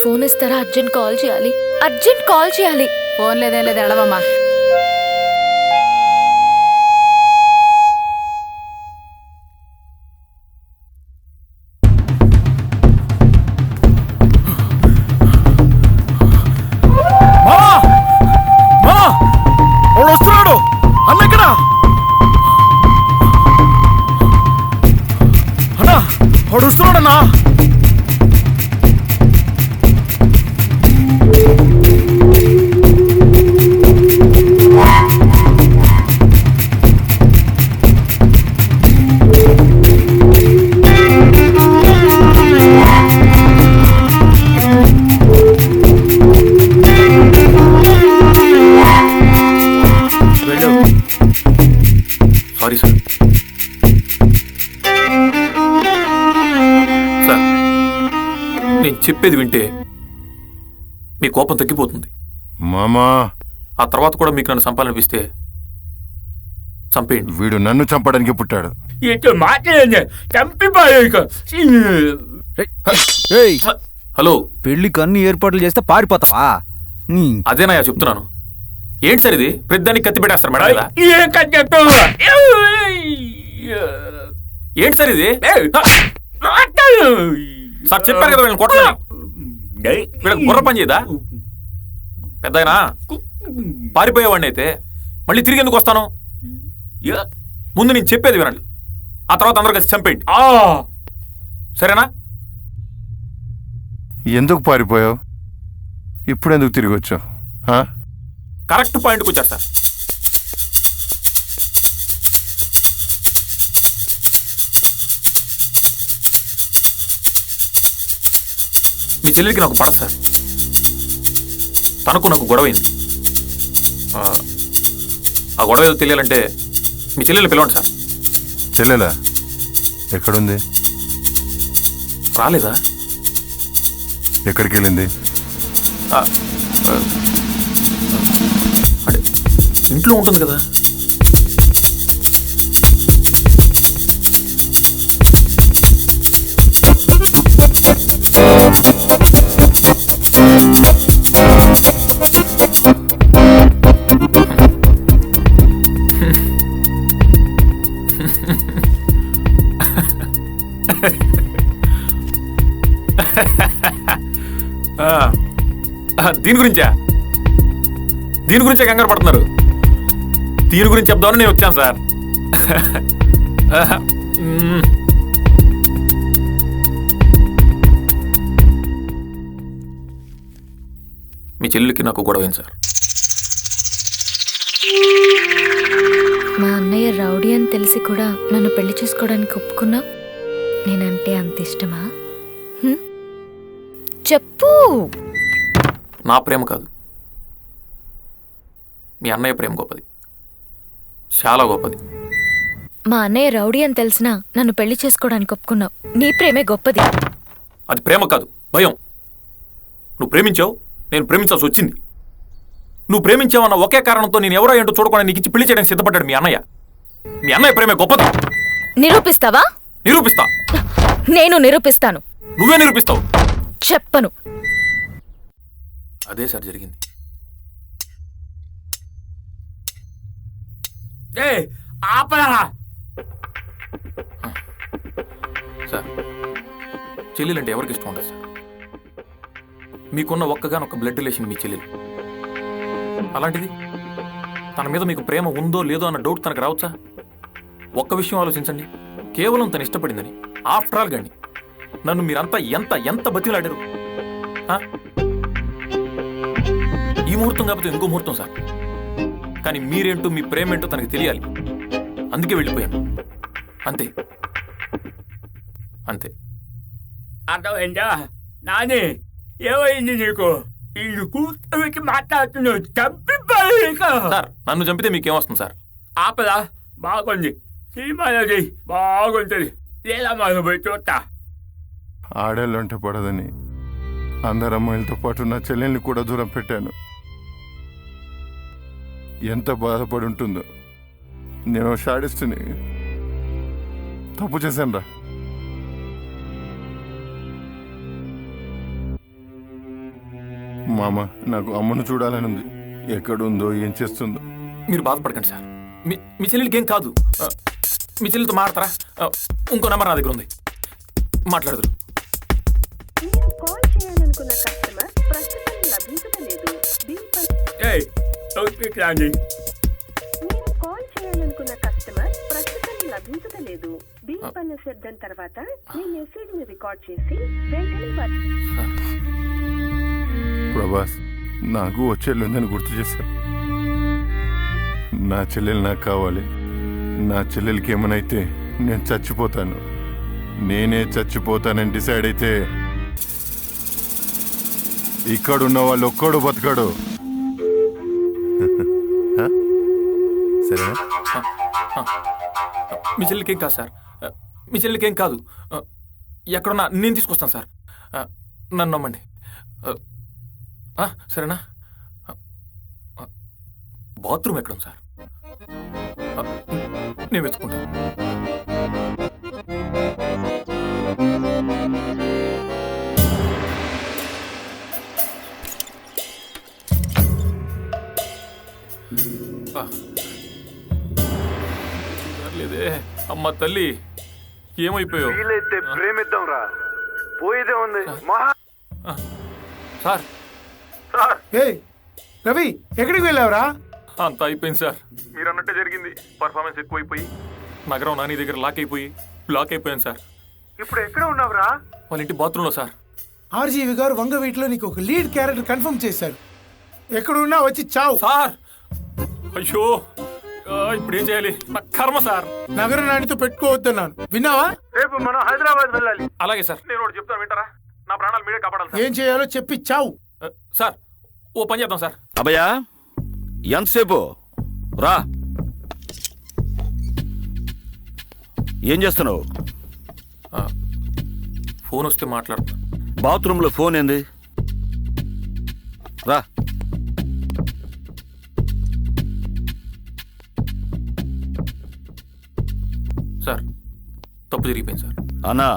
ఫోన్ ఇస్తారా? అర్జెంట్ కాల్ చేయాలి. అర్జెంట్ కాల్ చేయాలి. ఫోన్ లేదే లేదు, ఎడవమ్మా. వస్తున్నాడు. అన్న ఇక్కడ అన్నా, వాడు వస్తున్నాడన్నా. Sorry sir. సార్, నేను చెప్పేది వింటే మీ కోపం తగ్గిపోతుంది. మామా, ఆ తర్వాత కూడా మీకు నన్ను చంపాలనిపిస్తే చంపేయండి. వీడు నన్ను చంపడానికి పుట్టాడు. హలో, పెళ్లికి అన్ని ఏర్పాట్లు చేస్తే పారిపోతావా? అదేనయ్యా చెప్తున్నాను. ఏంటి సార్ ఇది? ప్రతిదానికి కత్తి పెట్టేస్తారు మేడం మీద. ఏంటి సార్ ఇది? సార్ చెప్పారు కదా వీళ్ళని కొట్టని. వీళ్ళకి బుర్ర పని చేయదా? పెద్దయినా పారిపోయేవాడిని అయితే మళ్ళీ తిరిగి ఎందుకు వస్తాను? ముందు నేను చెప్పేది వినండి, ఆ తర్వాత అందరూ కలిసి చంపేయండి. సరేనా? ఎందుకు పారిపోయావు? ఇప్పుడు ఎందుకు తిరిగి వచ్చావు? కరెక్ట్ పాయింట్కి వచ్చారు సార్. చెల్లెలికి నాకు పడదు సార్. తనకు నాకు గొడవైంది. ఆ గొడవ ఏదో తెలియాలంటే మీ చెల్లెల్ని పిలవండి సార్. చెల్లెలా ఎక్కడుంది? రాలేదా? ఎక్కడికి వెళ్ళింది? అంటే ఇంట్లో ఉంటుంది కదా. దీని గురించే కంగారు పడుతున్నారు. దీని గురించి చెప్దామని నేను వచ్చాను సార్. మీ చెల్లెలికి నాకు గొడవైంది సార్. మా అన్నయ్య రౌడీ అని తెలిసి కూడా నన్ను పెళ్లి చేసుకోవడానికి ఒప్పుకున్నా. నేనంటే అంత ఇష్టమా? చెప్పు. నా ప్రేమ కాదు, మీ అన్నయ్య ప్రేమ గొప్పది, చాలా గొప్పది. మా అన్నయ్య రౌడీ అని తెలిసినా నన్ను పెళ్లి చేసుకోవడానికి ఒప్పుకున్నావు. నీ ప్రేమే గొప్పది. అది ప్రేమ కాదు, భయం. నువ్వు ప్రేమించావు, నేను ప్రేమించాల్సి వచ్చింది. నువ్వు ప్రేమించావన్న ఒకే కారణంతో నేను ఎవరో ఏంటో చూడకుండా నీకు ఇచ్చి పెళ్లి చేయడానికి సిద్ధపడ్డాడు మీ అన్నయ్య. మీ అన్నయ్య ప్రేమే గొప్పది. నిరూపిస్తావా? నిరూపిస్తా. నేను నిరూపిస్తాను. నువ్వే నిరూపిస్తావు. చెప్పను. అదే సార్ జరిగింది. సార్, చెల్లెలంటే ఎవరికి ఇష్టం ఉండదు సార్. మీకున్న ఒక్కగానొక్క బ్లడ్ రిలేషన్ మీ చెల్లెలు. అలాంటిది తన మీద మీకు ప్రేమ ఉందో లేదో అన్న డౌట్ తనకు రావచ్చా? ఒక్క విషయం ఆలోచించండి. కేవలం తను ఇష్టపడిందని, ఆఫ్టర్ ఆల్ గాని నన్ను మీరంతా ఎంత ఎంత బతిలాడారు. ఈ ముహూర్తం కాకపోతే ఇంకో ముహూర్తం సార్. కానీ మీరేంటో మీ ప్రేమేంటో తనకు తెలియాలి. అందుకే వెళ్ళిపోయాను. అంతే అంతే. అర్థమైందా? నాని, ఏమైంది నీకు? ఇల్లు కూర్చోబెట్టి మాట్లాడుతున్నావు. సార్, నన్ను చంపితే మీకేమొస్తుంది సార్? ఆపదా? బాగుంది, సినిమాలోది బాగుంటుంది. లేదా మనం పోయి చూస్తా. ఆడేళ్ళంటే పడదని అందరు అమ్మాయిలతో పాటు నా చెల్లెల్ని కూడా దూరం పెట్టాను. ఎంత బాధపడి ఉంటుందో. నేను షాడిస్ట్ని, తప్పు చేశాను రా. మామ, నాకు అమ్మను చూడాలని ఉంది. ఎక్కడుందో, ఏం చేస్తుందో. మీరు బాధపడకండి సార్. మీ చెల్లెలికి ఏం కాదు. మీ చెల్లెలతో మాట్లాడతారా? ఇంకో నెంబర్ నా దగ్గర ఉంది, మాట్లాడదురు. ప్రభాస్, నాకు ఓ చెల్లెందని గుర్తు చేశాను. నా చెల్లెలు నాకు కావాలి. నా చెల్లెలకి ఏమనైతే నేను చచ్చిపోతాను. నేనే చచ్చిపోతానని డిసైడ్ అయితే ఇక్కడున్న వాళ్ళు ఒక్కడు బతకడు. సరేనా? మీ చెల్లెలికి ఏం కాదు సార్. మీ చెల్లెలికి ఏం కాదు. ఎక్కడున్నా నేను తీసుకొస్తాను సార్. నన్ను నమ్మండి. సరేనా? బాత్రూమ్ ఎక్కడ సార్? నేను వెతుకుంటాను. లేదే అమ్మ తల్లి, ఏమైపోయావు? ప్రేమిద్దాం రా, పోయేదే ఉంది. సార్, రవి, ఎక్కడికి వెళ్ళావురా? అంతా అయిపోయింది సార్. మీరు అన్నట్టే జరిగింది. పర్ఫార్మెన్స్ ఎక్కువైపోయి నగరం నాని దగ్గర లాక్ అయిపోయాను సార్. ఇప్పుడు ఎక్కడ ఉన్నావురా? వాళ్ళ ఇంటి బాత్రూంలో సార్. ఆర్జీవి గారు వంగవీటిలో నీకు ఒక లీడ్ క్యారెక్టర్ కన్ఫర్మ్ చేశారు. ఎక్కడున్నా వచ్చి చావు సార్. అయ్యో, ఇప్పుడు ఏం చేయాలి? నా కర్మ సార్. నగర నానితో పెట్టుకోవద్దన్నాను, విన్నావా? రేపు మనం హైదరాబాద్ వెళ్ళాలి. అలాగే సార్. నేను ఒకటి చెప్తాను, వింటారా? నా ప్రాణాలు మీరే కాపాడాలి సార్. ఏం చేయాలో చెప్పి చావు. సార్ ఓ పని చేద్దాం సార్. అభయా ఎంతసేపు రా. ఏం చేస్తున్నావు? ఫోన్ వస్తే మాట్లాడుతా. బాత్రూంలో ఫోన్ ఏంది? రా. సార్ తప్పు జరిగిపోయింది సార్. అన్నా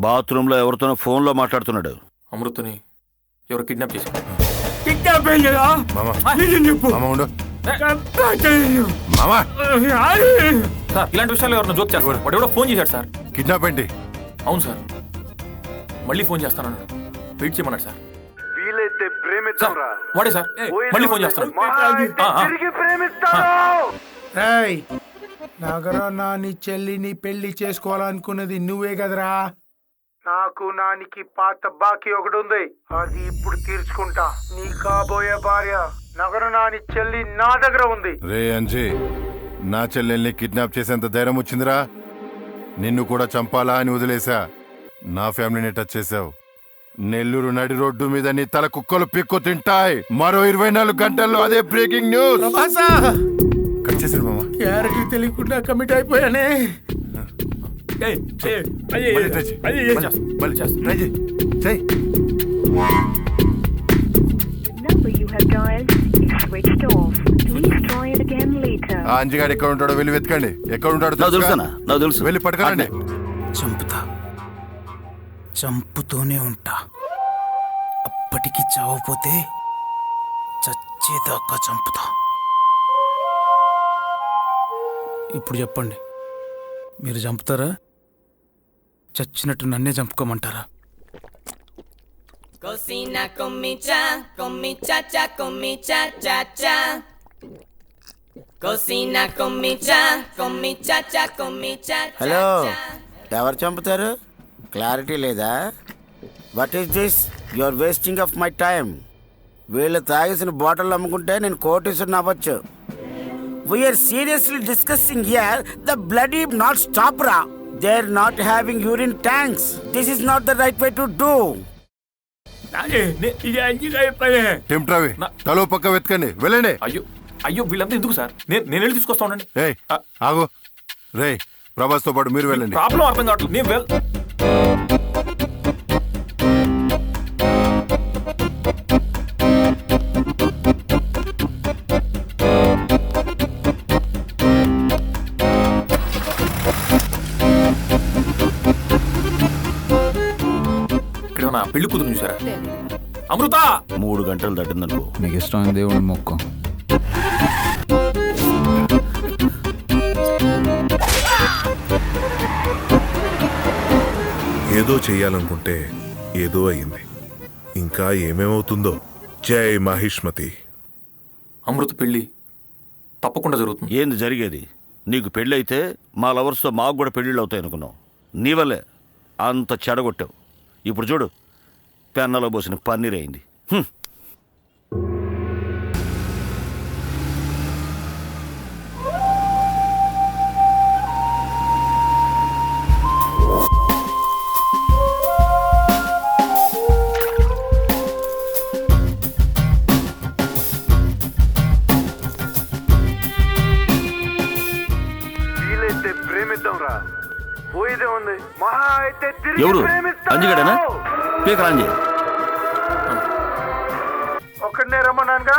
బాత్రూంలో ఎవరితోనో ఫోన్లో మాట్లాడుతున్నాడు. అమృతని ఎవరు కిడ్నాప్ చేశారు. సార్ ఇలాంటి విషయాలు ఎవరైనా జోక్ చేస్తారు. వాడు ఎవడో ఫోన్ చేశాడు సార్. కిడ్నాప్ ఏంటి? అవును సార్, మళ్ళీ ఫోన్ చేస్తానన్నాడు. వెయిట్ చేయమన్నాడు సార్. వీలైతే ప్రేమిద్దాంరా. వాడే సార్ మళ్ళీ ఫోన్ చేస్తాను. నగరా నాని చెల్లిని పెళ్లి చేసుకోవాలనుకున్నది నువ్వే కదరా. నాకు నానికి పాత బాకీ ఒకటి ఉంది, అది ఇప్పుడు తీర్చుకుంటా. నీ కాబోయే భార్య నగర నాని చెల్లి నా దగ్గర ఉంది. రే అంజీ, నా చెల్లెల్ని కిడ్నాప్ చేసేంత ధైర్యం వచ్చిందిరా? నిన్ను కూడా చంపాలా అని వదిలేసా. నా ఫ్యామిలీని టచ్ చేసావు. నెల్లూరు నడి రోడ్డు మీద నీ తల కుక్కలు పిక్కు తింటాయి. మరో 24 గంటల్లో అదే బ్రేకింగ్ న్యూస్. కట్ చేసారు మామ. క్యారెక్టర్ తెలియకుండా కమిట్ అయిపోయానే. అంజిగాడు ఎక్కడ ఉంటాడో వెళ్ళి వెతకండి. ఎక్కడ ఉంటాడో తెలుసు. వెళ్ళి పట్టుకోండి. చంపుతా, చంపుతూనే ఉంటా. అప్పటికి చావపోతే చచ్చేదాకా చంపుతా. ఇప్పుడు చెప్పండి, మీరు చంపుతారా, చచ్చినట్టు నన్నే చంపుకోమంటారా? Cocina con mi cha-cha, con mi cha-cha-cha. Cocina con mi cha-cha, con mi cha-cha-cha. Hello, ఎవరు చంపుతారు? క్లారిటీ లేదా? What is this? You are wasting of my time. వీళ్ళు తాగేసిన బాటిల్ అమ్ముకుంటే నేను కోటీసుని అవ్వచ్చు. We are seriously discussing here. The bloody not stop రా. They are not having urine tanks. This is not the right way to do. తలో పక్క వెతకండి, వెళ్ళండి. అయ్యో అయ్యో, వీళ్ళంతా ఎందుకు సార్? నేను వెళ్ళి తీసుకొస్తా ఉండండి. ఆగు రే, ప్రభాస్ తో పాటు మీరు వెళ్ళండి. ప్రాబ్లం అర్థం కావట్లేదు. నేను పెళ్లి కూతురు చూసారా? అమృత 3 గంటలు దాటిందనుకో. నీకు ఇష్టమైన దేవుడి మొక్క. ఏదో చెయ్యాలనుకుంటే ఏదో అయింది. ఇంకా ఏమేమవుతుందో. జై మహిష్మతి. అమృత పెళ్లి తప్పకుండా జరుగుతుంది. ఏంది జరిగేది? నీకు పెళ్ళి అయితే మా లవర్స్తో మాకు కూడా పెళ్ళిళ్ళు అవుతాయి అనుకున్నావు. నీ వల్లే అంత చెడగొట్టావు. ఇప్పుడు చూడు, పెన్నలో పోసిన పన్నీర్ అయింది. వీలైతే ప్రేమిద్దాంరా. పోయిదే ఉంది. మహా అయితే ఎవరు? అంజిగాడేనా? స్పీకర్ అంజి. ఒక్కడనే రమ్మన్నానుగా.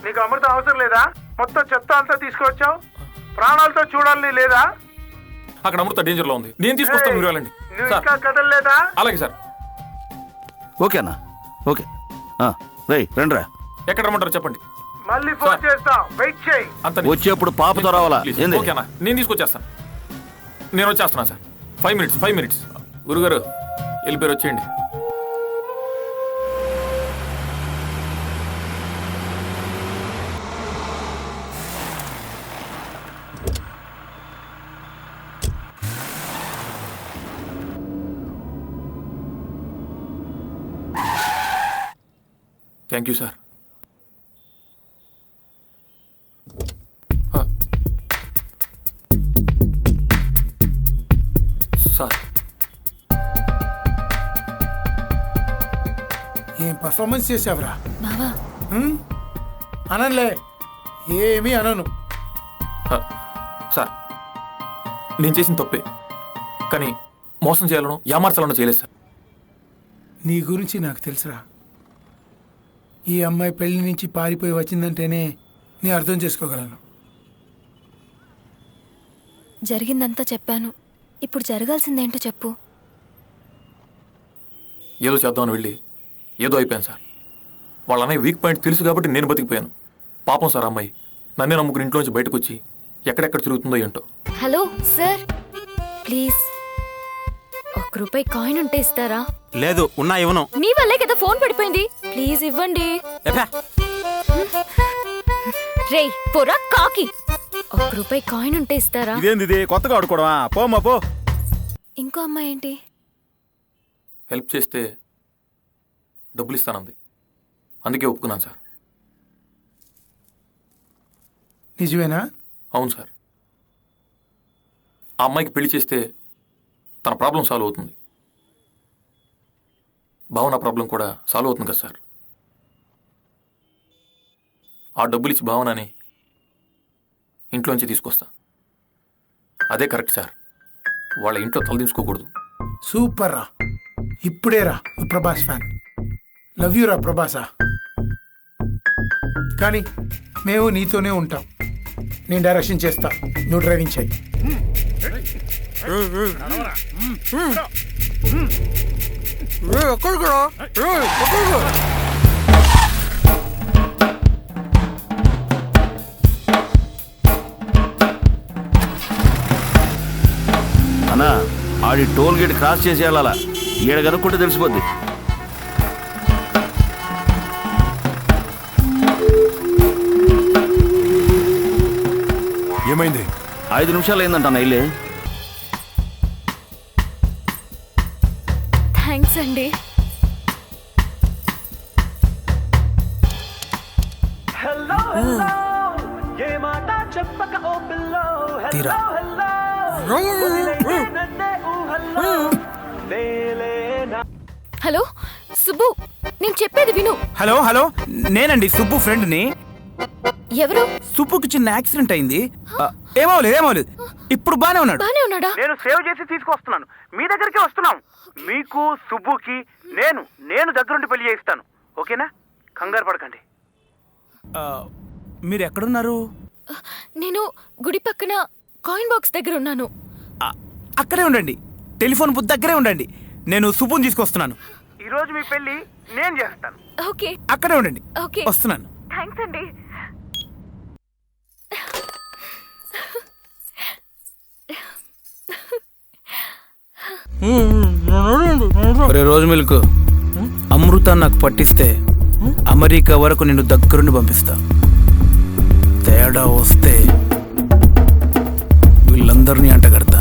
నీకు అమృత అవసరం లేదా? మొత్తం చెత్త అంతా తీసుకొచ్చావు. ప్రాణాలతో చూడాలని లేదా? అక్కడ అమృత డేంజర్ లో ఉంది. నేను తీసుకొస్తాను, మీరు వెళ్ళండి. నువ్వు ఇంకా కదలలేదా? అలాగే సార్. ఓకే అన్న, ఓకే. రేయ్ రండిరా. ఎక్కడ రమ్మంటారు చెప్పండి. మళ్ళీ ఫోన్ చేస్తా, వెయిట్ చేయి. వచ్చేప్పుడు పాపతో రావాలా? ఓకేనా, నేను తీసుకొచ్చేస్తాను. నేను వచ్చేస్తున్నా సార్. 5 మినిట్స్. గురుగారు వెళ్ళిపోయారు, వచ్చేయండి. Thank you sir. Sir performance చేసావురా. బావా అనలే, ఏమీ అనను. సార్ నేను చేసిన తప్పే, కానీ మోసం చేయాలనో యామార్చాలనో చేయలేదు సార్. నీ గురించి నాకు తెలుసురా. ఈ అమ్మాయి పెళ్లి నుంచి పారిపోయి వచ్చిందంటేనే నీ అర్థం చేసుకోగలను. జరిగిందంతా చెప్పాను, ఇప్పుడు జరగాల్సిందేంటో చెప్పు. ఏదో చేద్దామని వెళ్ళి ఏదో అయిపోయాను సార్. వాళ్ళ అన్నయ్య వీక్ పాయింట్ తెలుసు కాబట్టి నేను బతికిపోయాను. పాపం సార్, అమ్మాయి నన్నే నమ్ముకుని ఇంట్లోంచి బయటకు వచ్చి ఎక్కడెక్కడ తిరుగుతుందో ఏంటో. హలో సార్, ప్లీజ్ ₹1 కాయిన్ ఉంటే ఇస్తారా? లేదు, ఉన్నా ఇవ్వను. నీ వల్లే కదా ఫోన్ పడిపోయింది, ప్లీజ్ ఇవ్వండి. రేయ్ పొరా కాకి, ₹1 కాయిన్ ఉంటే ఇస్తారా? ఇదేంది కొత్తగా ఆడుకోవడమా? పోమ్మా పో. ఇంకో అమ్మాయి ఏంటి? హెల్ప్ చేస్తే డబ్బులు ఇస్తానంది, అందుకే ఒప్పుకున్నాను సార్. నిజమేనా? అవును సార్. ఆ అమ్మాయికి పెళ్లి చేస్తే తన ప్రాబ్లం సాల్వ్ అవుతుంది, భావన ప్రాబ్లం కూడా సాల్వ్ అవుతుంది కదా సార్. ఆ డబ్బులు ఇచ్చి భావనని ఇంట్లోంచి తీసుకొస్తా, అదే కరెక్ట్ సార్. వాళ్ళ ఇంట్లో తలదించుకోకూడదు. సూపర్ రా, ఇప్పుడే రా ప్రభాస్ ఫ్యాన్. లవ్ యూ రా ప్రభాసా. కానీ మేము నీతోనే ఉంటాం. నేను డైరెక్షన్ చేస్తా, నువ్వు డ్రైవింగ్ చేయి. అన్నా ఆడి టోల్ గేట్ క్రాస్ చేసి వెళ్ళాలా, ఈడ కనుక్కుంటే తెలిసిపోద్ది. ఏమైంది? 5 నిమిషాలు అయిందంట నైలే. థ్యాంక్స్ అండి. తీరా హలో సుబ్బు, నేను చెప్పేది విను. హలో హలో, నేనండి సుబ్బు ఫ్రెండ్ని. ఎవరు? సుబ్బుకి చిన్న యాక్సిడెంట్ అయింది. ఏమవలేదు, ఇప్పుడు బానే ఉన్నాడు. బానే ఉన్నాడా? నేను సేవ్ చేసి తీసుకొస్తున్నాను, మీ దగ్గరికి వస్తున్నాం. మీకు సుబ్బుకి నేను దగ్గరుండి పెళ్లి చేయిస్తాను, ఓకేనా? కంగారు పడకండి. మీరు ఎక్కడున్నారు? నేను గుడి పక్కన కాయిన్ బాక్స్ దగ్గర ఉన్నాను. అక్కడే ఉండండి, టెలిఫోన్ బుత్ దగ్గరే ఉండండి. నేను సుబ్బుని తీసుకొస్తున్నాను. ఈ రోజు మీ పెళ్లి నేను చేస్తాను. ఓకే, అక్కడే ఉండండి, ఓకే వస్తున్నాను. థ్యాంక్స్ అండి. రోజు మిల్క్ అమృతాన్ని నాకు పట్టిస్తే అమెరికా వరకు నిన్ను దగ్గరుండి పంపిస్తా. తేడా వస్తే వీళ్ళందరినీ అంటగడతా.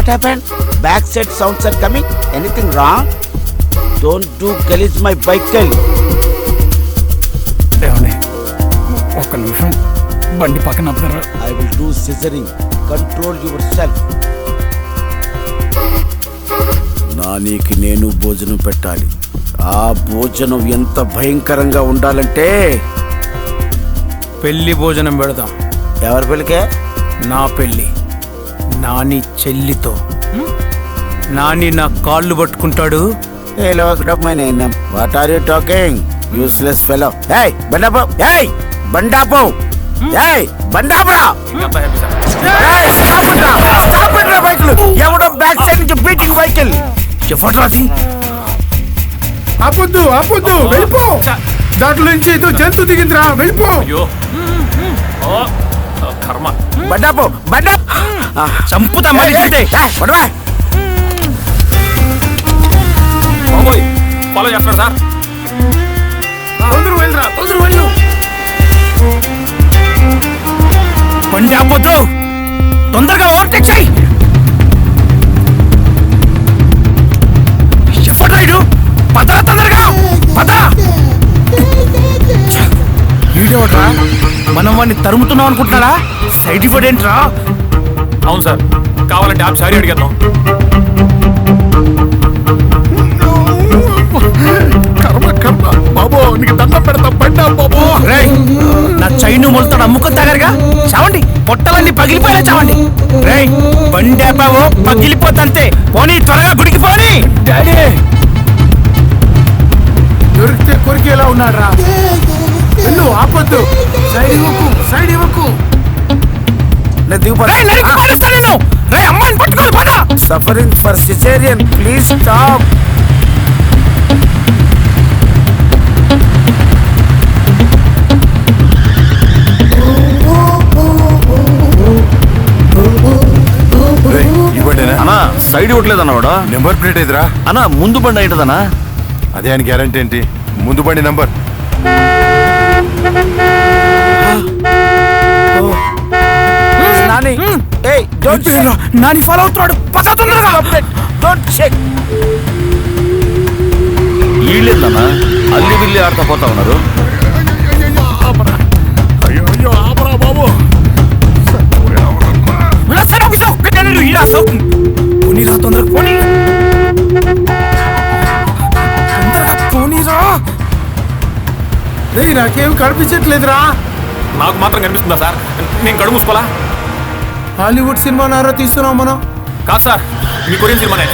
What happened? Backside sounds are coming. Anything wrong? Don't do gullies my vehicle. ఒక్క నిమిషం బండి పక్కన ఆపుతారా? I will do scissoring. Control yourself. నానికి నేను భోజనం పెట్టాలి. ఆ భోజనం ఎంత భయంకరంగా ఉండాలంటే పెళ్లి భోజనం పెడదాం. ఎవరి పెళ్ళికే? నా పెళ్లి, నాని చెల్లితో. నాని నా కాళ్ళు పట్టుకుంటాడు. What are you talking, useless fellow? ఏయ్ బండాపో, ఏయ్ బండాపో, ఏయ్ బండాపరా, బైకులు ఎవడో బ్యాక్ సైడ్ నుంచి బీటింగ్ బైకులు చెప్పరాసి. ఆపొద్దు ఆపొద్దు, వెళ్ళిపో. దాంట్లో నుంచి ఏదో జంతు దిగిందిరా, వెళ్ళిపో. కర్మ. బండాపో, బండా చంపుతా మళ్ళీ చూస్తే. ఫాలో చేస్తున్నారు సార్. తొందర వెళ్ళరా, తొందర వెళ్ళు. బండి ఆపొద్దు, తొందరగా ఓవర్టేక్ చేయి. ఎవరు రైడు? పదరా తొందరగా, పదరా. వీడేవట్రా, మనం వాడిని తరుముతున్నాం అనుకుంటున్నారా? సైడ్ ఇవ్వడేంట్రా? అవును సార్, కావాలంటే ఆప్ సారీ అడిగేద్దాం. బాబో నీకు దండం పెడతా, బండి బాబు. నా చైను మొలతాడు అమ్ముకొని తాగారుగా, చావండి. పొట్టలన్నీ పగిలిపోయినా చావండి. రేయ్ బండి ఆపావో పగిలిపోతంతే. పోనీ త్వరగా గుడికి పోనీ. డాడీ దొరికితే కొరికి ఎలా ఉన్నాడ్రా? వెళ్ళు, ఆపొద్దు. సైడ్ ఇవ్వకు, సైడ్ ఇవ్వకు. Suffering for caesarean, please stop. అన్నా సైడ్ ఇవ్వట్లేదు అన్నవాడా? నెంబర్ ప్లేట్ ఎదురా అన్నా, ముందు బండి అయింటదన్నా. అదే అని గ్యారంటీ ఏంటి? ముందు బండి నంబర్. నాని ఫాలో అవుతున్నాడు, పద తొందరగా. Don't check. వీళ్ళేందన్నా అల్లి బిల్లి ఆడతా పోతా ఉన్నారు? నాకేం కనిపించట్లేదురా. నాకు మాత్రం కనిపిస్తుందా సార్? నేను కడుపు మూసుకోవాలా? హాలీవుడ్ సినిమా నారో తీస్తున్నాం మనం. కాదు సార్, మీ కొరియన్ సినిమానే.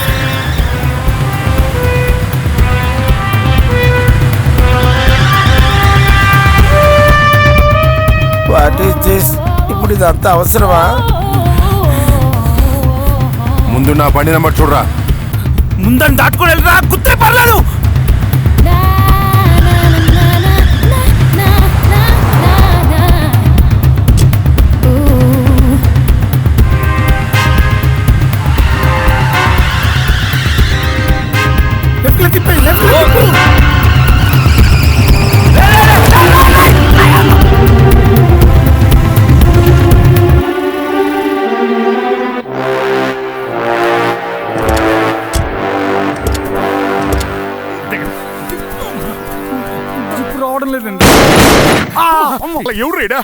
What is this? ఇప్పుడు ఇదంతా అవసరమా? ముందు నా బండి నంబర్ చూడరా. ముందని దాటుకొని వెళ్ళరా, కుత్తే పర్లేదు. ఇప్పుడు రావడం లేదండి. ఎవరైనా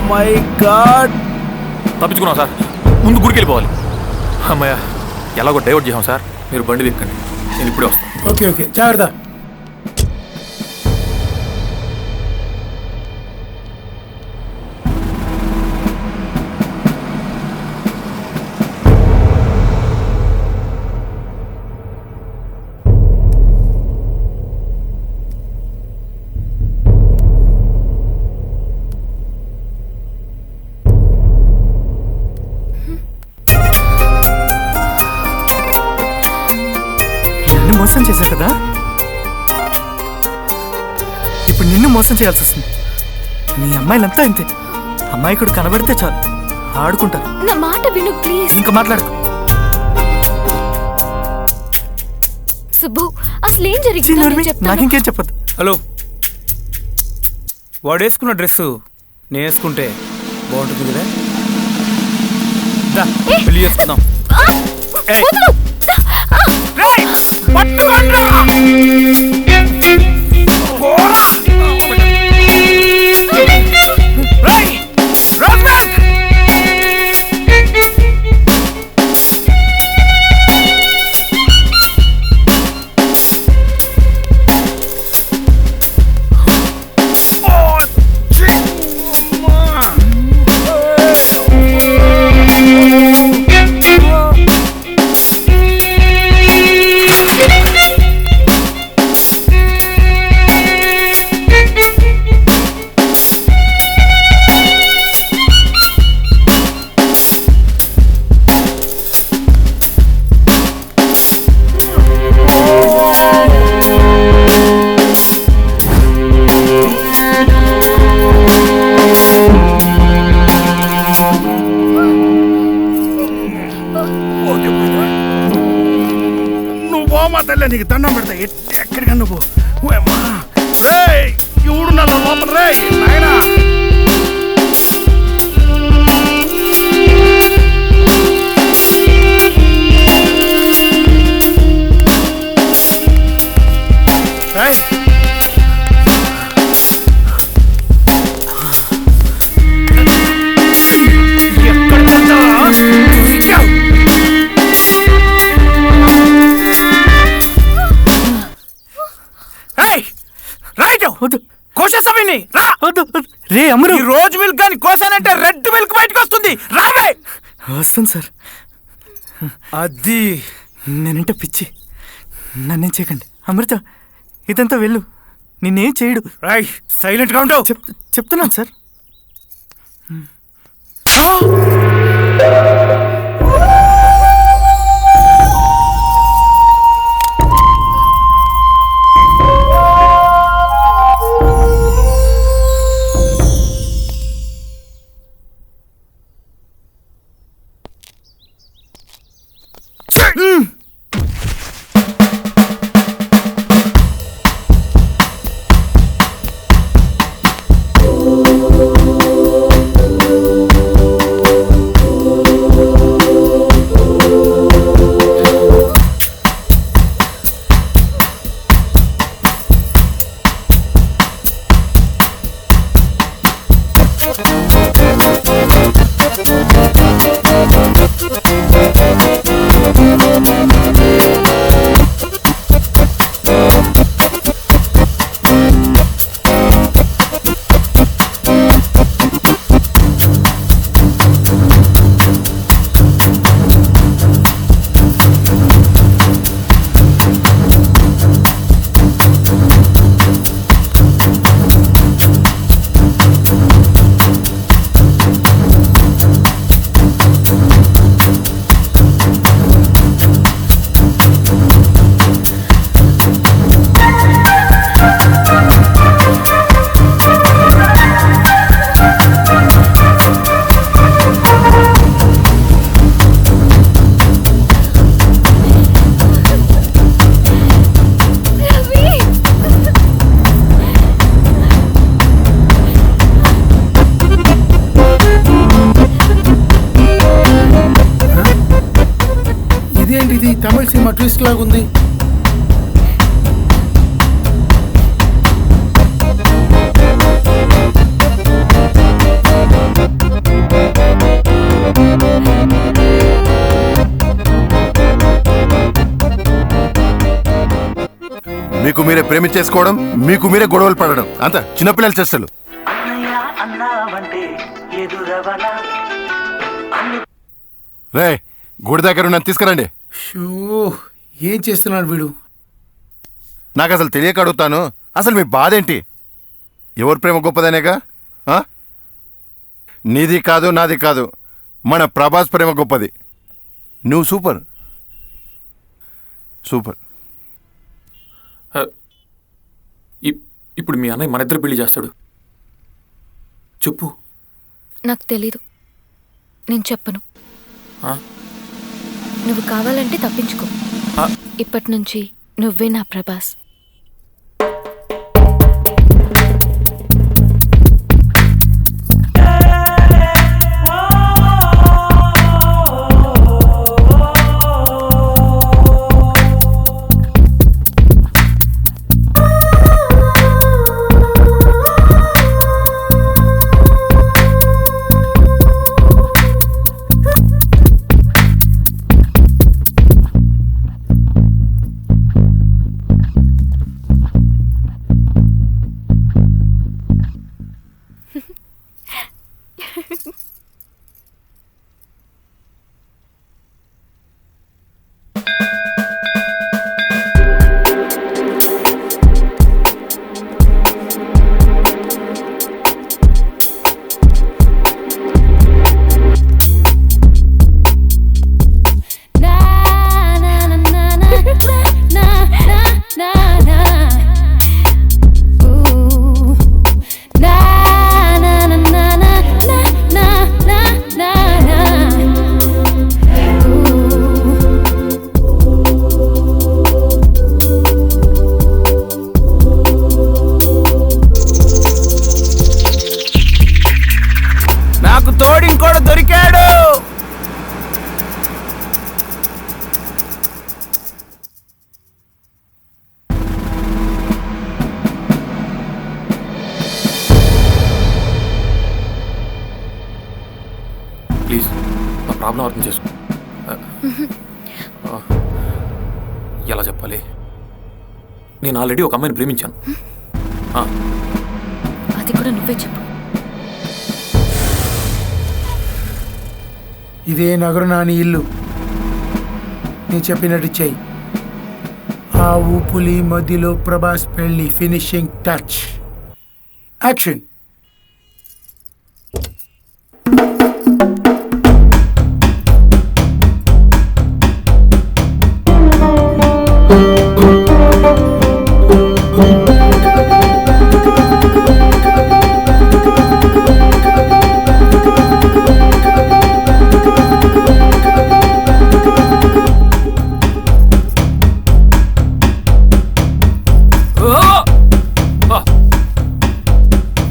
మై గాడ్, తప్పించుకున్నాం సార్. ముందు గుడికి వెళ్ళిపోవాలి. అమ్మయ్య, ఎలాగో డైవర్ట్ చేసాం సార్. మీరు బండి దిక్కండి, నేను ఇప్పుడే వస్తాను. ఓకే ఓకే, జాగ్రత్త. మోసం చేశా కదా, ఇప్పుడు నిన్ను మోసం చేయాల్సి వస్తుంది. మీ అమ్మాయిలంతా ఇంతే. అమ్మాయికుడు కనబడితే చాలు ఆడుకుంటారు. నా మాట విను ప్లీజ్. ఇంకా మాట్లాడకు. సుబ్బు, అసలు ఏం జరిగింది? నాకింకేం చెప్పదు. హలో, వాడు వేసుకున్న డ్రెస్సు నేను వేసుకుంటే బాగుంటుంది కదా. పెళ్లి చేసుకుందాం. తల్లి నీకు దండం పెడతా ఎక్కడికన్నా పో ఓయమ్మా రేయ్ ఎవడు నా లోపల రేయ్ నాయనా రేయ్ కోసేసావిని రే అమరు ఈ రోజు మిల్క్ కానీ కోసానంటే రెడ్ మిల్క్ బయటకు వస్తుంది రావే వస్తాను సార్. అది నేనంటే పిచ్చి, నన్నేం చేయకండి. అమృత ఇదంతా వెళ్ళు, నిన్నేం చేయడు. రాయ్ సైలెంట్గా ఉంటావు. చెప్తున్నాను సార్. ఇదేంటిది తమిళ సినిమా ట్విస్ట్ లాగుంది. మీకు మీరే ప్రేమించేసుకోవడం, మీకు మీరే గొడవలు పడడం, అంత చిన్నపిల్లల చేష్టలు. రే గుడి దగ్గర నన్ను తీసుకురండి. ఏం చేస్తున్నాడు వీడు? నాకు అసలు తెలియక అడుగుతాను, అసలు మీ బాధ ఏంటి? ఎవరి ప్రేమ గొప్పదనేగా? నీది కాదు నాది కాదు, మన ప్రభాస్ ప్రేమ గొప్పది. నువ్వు సూపర్ సూపర్. ఇప్పుడు మీ అన్నయ్య మన ఇద్దరు పెళ్లి చేస్తాడు చెప్పు. నాకు తెలీదు, నేను చెప్పను. నువ్వు కావాలంటే తప్పించుకో. ఇప్పటి నుంచి నువ్వే నా ప్రభాస్. ప్లీజ్ నా ప్రాబ్లం అర్థం చేసుకో. ఎలా చెప్పాలి? నేను ఆల్రెడీ ఒక అమ్మాయిని ప్రేమించాను. అది కూడా నువ్వే చెప్పు. ఇదే నగరు నాని ఇల్లు. నేను చెప్పినట్టు చెయ్యి. ఆ ఊపులి మధ్యలో ప్రభాస్ పెళ్లి ఫినిషింగ్ టచ్. యాక్షన్.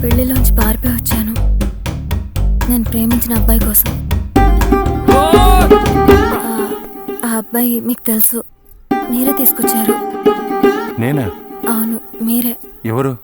పెళ్లిలోంచి పారిపోయి వచ్చాను నేను ప్రేమించిన అబ్బాయి కోసం. ఆ అబ్బాయి మీకు తెలుసు, మీరే తీసుకొచ్చారు. నేనా? అవును మీరే. ఎవరు?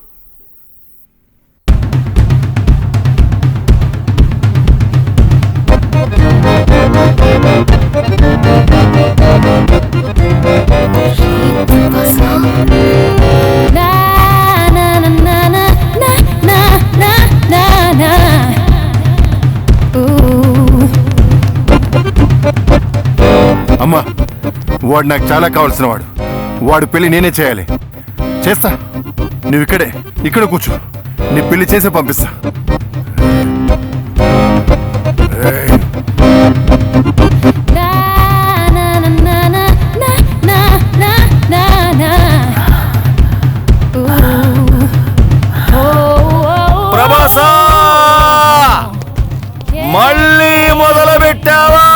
అమ్మా, వాడు నాకు చాలా కావాల్సిన వాడు. వాడు పెళ్లి నేనే చేయాలి. చేస్తా. నువ్వు ఇక్కడ కూర్చో. నీ పెళ్లి చేసే పంపిస్తా. ప్రభాసా, మళ్ళీ మొదలు పెట్టావా?